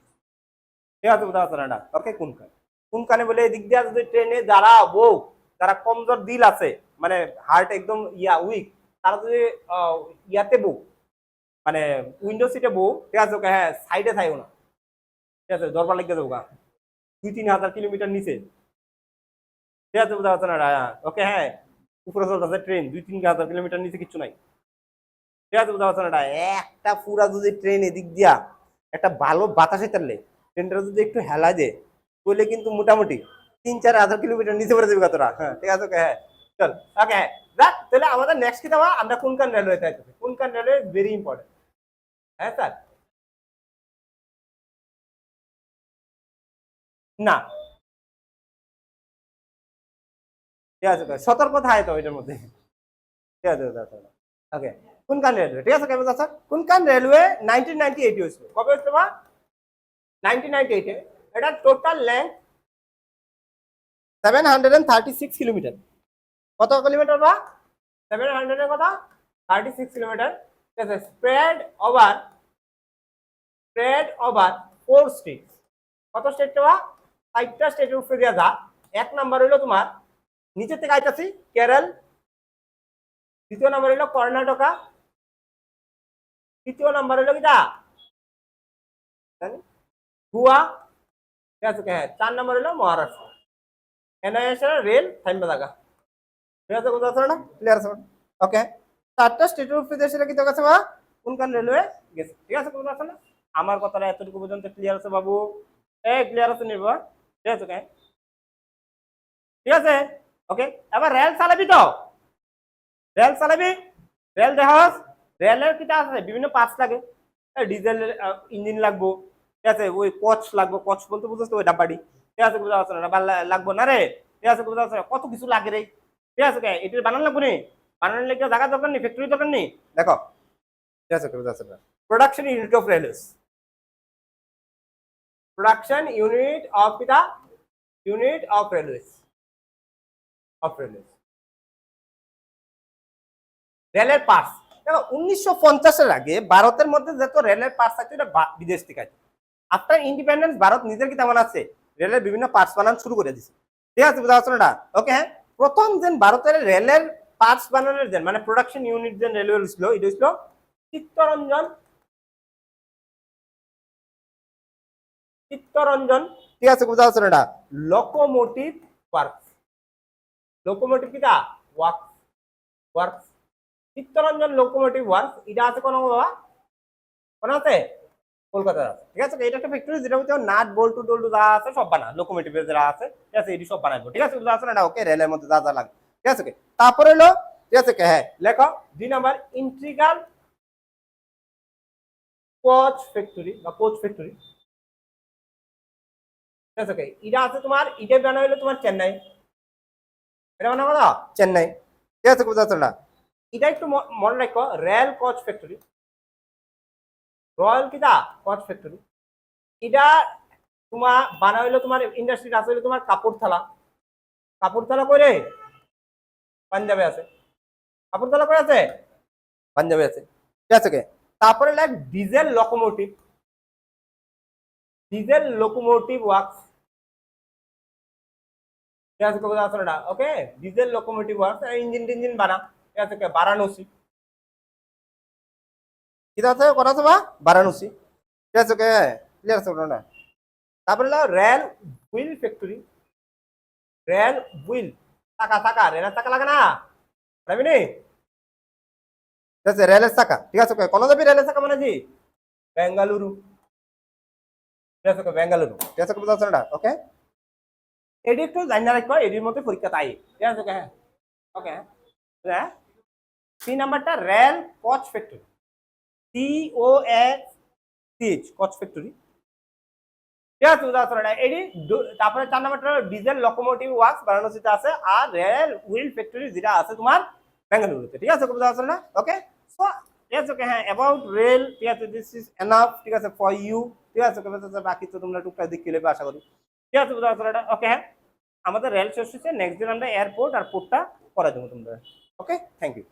ঠিক আছে বুঝা যাচ্ছে না? ওকে, কুনকান, কুনকানে বলে এদিক দিয়ে যদি ট্রেনে যারা বউ, যারা কমজোর দিল আছে, মানে হার্ট একদম উইক, তারা যদি ইয়াতে বউ, মানে উইন্ডো সিটে বউ, ঠিক আছে? হ্যাঁ, সাইডে থাইও না, ঠিক আছে? দরবার লেগে যাবো 2-3 হাজার কিলোমিটার নিচে, ঠিক আছে বুঝা যাচ্ছে না? ওকে, হ্যাঁ, উপরে চলতেছে ট্রেন 2-3 হাজার কিলোমিটার নিচে কিচ্ছু নাই, ঠিক আছে বুঝা যাচ্ছে না? একটা পুরা যদি ট্রেন এদিক দিয়া একটা ভালো বাতাসে চাললে ট্রেনটা যদি একটু হেলা দেয়, তাহলে কিন্তু মোটামুটি 3-4 হাজার কিলোমিটার নিচে পড়ে যাবে কতটা, হ্যাঁ, ঠিক আছে? হ্যাঁ, চল, ওকে, হ্যাঁ, যাক, তাহলে আমাদের নেক্সট কি দেওয়া, আমরা কোনকান রেলওয়ে চাইছি, কোনকান রেলওয়ে ভেরি ইম্পর্টেন্ট, হ্যাঁ স্যার? না, ঠিক আছে, সতর্ক থাকে তো এটার মধ্যে, ঠিক আছে? ওকে, কোনকান রেলওয়ে, ঠিক আছে? কেমন আছে কোনকান রেলওয়ে 1998 হয়েছিল, কবে হয়েছিল বা 1998, এটা টোটাল লেন্থ 736 কিলোমিটার, কত কিলোমিটার বা 700 কত 36 কিলোমিটার, ঠিক আছে? স্প্রেড ওভার 4 স্টেট, কত স্টেট বা 5টা স্টেটের উপরে দেওয়া যা। 1 নাম্বার হইলো তোমার নিচে থেকে আইতাছি কেরল, দ্বিতীয় নাম্বার হইলো কর্ণাটকা, তৃতীয় নাম্বার হলো কিটা গোয়া, ঠিক আছে হ্যাঁ। 4 নাম্বার হলো মহারাষ্ট্র। এনআইএসের রেল থাইমা জায়গা, ঠিক আছে বুঝা আছে না? ক্লিয়ার আছে? ওকে, 4টা স্টেটের উপরে দেশের কি আছে বা কোনখান রেলওয়ে গেছে, ঠিক আছে বুঝা আছে না? আমার কথাটা এতটুকু পর্যন্ত ক্লিয়ার আছে বাবু? ক্লিয়ার আছে নিবা, ঠিক আছে ঠিক আছে ওকে। এবার রেল চালাবি তো, রেল চালাবি, রেল দেখাস, রেলের কিটা আছে বিভিন্ন পার্টস লাগে, ডিজেল ইঞ্জিন লাগবো, ঠিক আছে, ওই কোচ লাগবো, কোচ বলতে বুঝতে ওই ডাব্বাটি, ঠিক আছে বুঝা আছে না? লাগবো না রে, ঠিক আছে বুঝা আছে? কত কিছু লাগে রে, ঠিক আছে এটির বানান লাগবো নি, বানানোর লেগে জায়গা দরকার নেই, ফ্যাক্টরি দরকার নেই। দেখো ঠিক আছে বুঝা আছে না? Production unit of railways, production unit of কিটা, unit of railways, of railways, রেলের পার্টস। দেখো 1950-এর আগে ভারতের মধ্যে যত রেলের পার্টস আছে এটা বিদেশ থেকে আছে। আফটার ইন্ডিপেন্ডেন্স ভারত নিজের কি তেমন আছে রেলের বিভিন্ন পার্টস বানানো শুরু করে দিছে, ঠিক আছে বুঝা যাচ্ছে না? ওকে হ্যাঁ, প্রথম যেন ভারতের রেলের পার্টস বানানোর যেন মানে প্রোডাকশন ইউনিট যেন রেলওয়ে ছিল এটা ছিল চিত্তরঞ্জন, চিত্তরঞ্জন, ঠিক আছে বুঝা যাচ্ছে না? লোকোমোটিভ ওয়ার্কস, লোকোমোটিভ কিটা works, works, Chittaranjan locomotive works, এটা আছে কোন বাবা, কোন আছে? কলকাতা আছে, ঠিক আছে। এটা একটা ফ্যাক্টরি যেটা হচ্ছে নাট বল্টু টল্টু যা আছে সব বানা, লোকোমোটিভের যারা আছে, ঠিক আছে, এটি সব বানাইবো, ঠিক আছে বুঝা আছে না? ওকে, রেলের মধ্যে যা যা লাগে, ঠিক আছে। তারপরে হলো ঠিক আছে হ্যাঁ লেখো 2 নাম্বার ইন্টিগ্রাল কোচ ফ্যাক্টরি বা কোচ ফ্যাক্টরি, ঠিক আছে। এটা আছে তোমার, এটা বানা হলো তোমার চেন্নাই, এটা বানা কথা চেন্নাই, ঠিক আছে বুঝা আছে না? এটা একটু মনে রাখো, রেল কোচ ফ্যাক্টরি, রয়্যাল কিটা কোচ ফ্যাক্টরি, এটা তোমার বানা হইলো তোমার ইন্ডাস্ট্রি আছে হইলো তোমার কাপুরথালা, কাপুরথালা কইরে পাঞ্জাবে আছে, কাপুরথালা কই আছে? পাঞ্জাবে আছে, ঠিক আছে। তারপরে like diesel locomotive, diesel locomotive works, ঠিক আছে কোথাও আছে না? ওকে, ডিজেল লোকোমোটিভ ওয়ার্কস, ইঞ্জিন টিঞ্জিন বানা, ঠিক আছে বারাণসী, ঠিক আছে কথা আছে বা বারাণসী, ঠিক আছে ক্লিয়ার আছে না? তারপরে rail wheel factory, rail wheel চাকা, চাকা রেলের চাকা লাগে না রাবিনি, ঠিক আছে রেলের চাকা, ঠিক আছে কোন যাবি রেলের চাকা মানে কি বেঙ্গালুরু, ঠিক আছে বেঙ্গালুরু, ঠিক আছে বুঝা যাচ্ছে না? ওকে, এডি একটু জানা রাখো, এডির মধ্যে পরীক্ষা তাই, ঠিক আছে হ্যাঁ ওকে হ্যাঁ। 3 নাম্বারটা rail coach factory, COACH coach factory, ঠিক আছে বুঝা যাচ্ছে না? এডি তারপরে 4 নাম্বারটা ডিজেল লোকোমোটিভ ওয়ার্কস বারাণসীতে আছে, আর রেল হুইল ফ্যাক্টরি যেটা আছে তোমার বেঙ্গালুরুতে, ঠিক আছে বুঝা যাচ্ছে না? ওকে, সো yes okay হ্যাঁ অ্যাবাউট রেল, ঠিক আছে দিস ইজ এনাফ, ঠিক আছে ফর ইউ, ঠিক আছে বাকি তো তোমরা টুকটাক দেখে নেবে আশা করি, ঠিক আছে বুঝা যাচ্ছে ওকে হ্যাঁ। আমাদের রেল শেষ হচ্ছে, নেক্সট দিন আমরা এয়ারপোর্ট আর পোর্টটা করে দেবো তোমরা, ওকে থ্যাংক ইউ।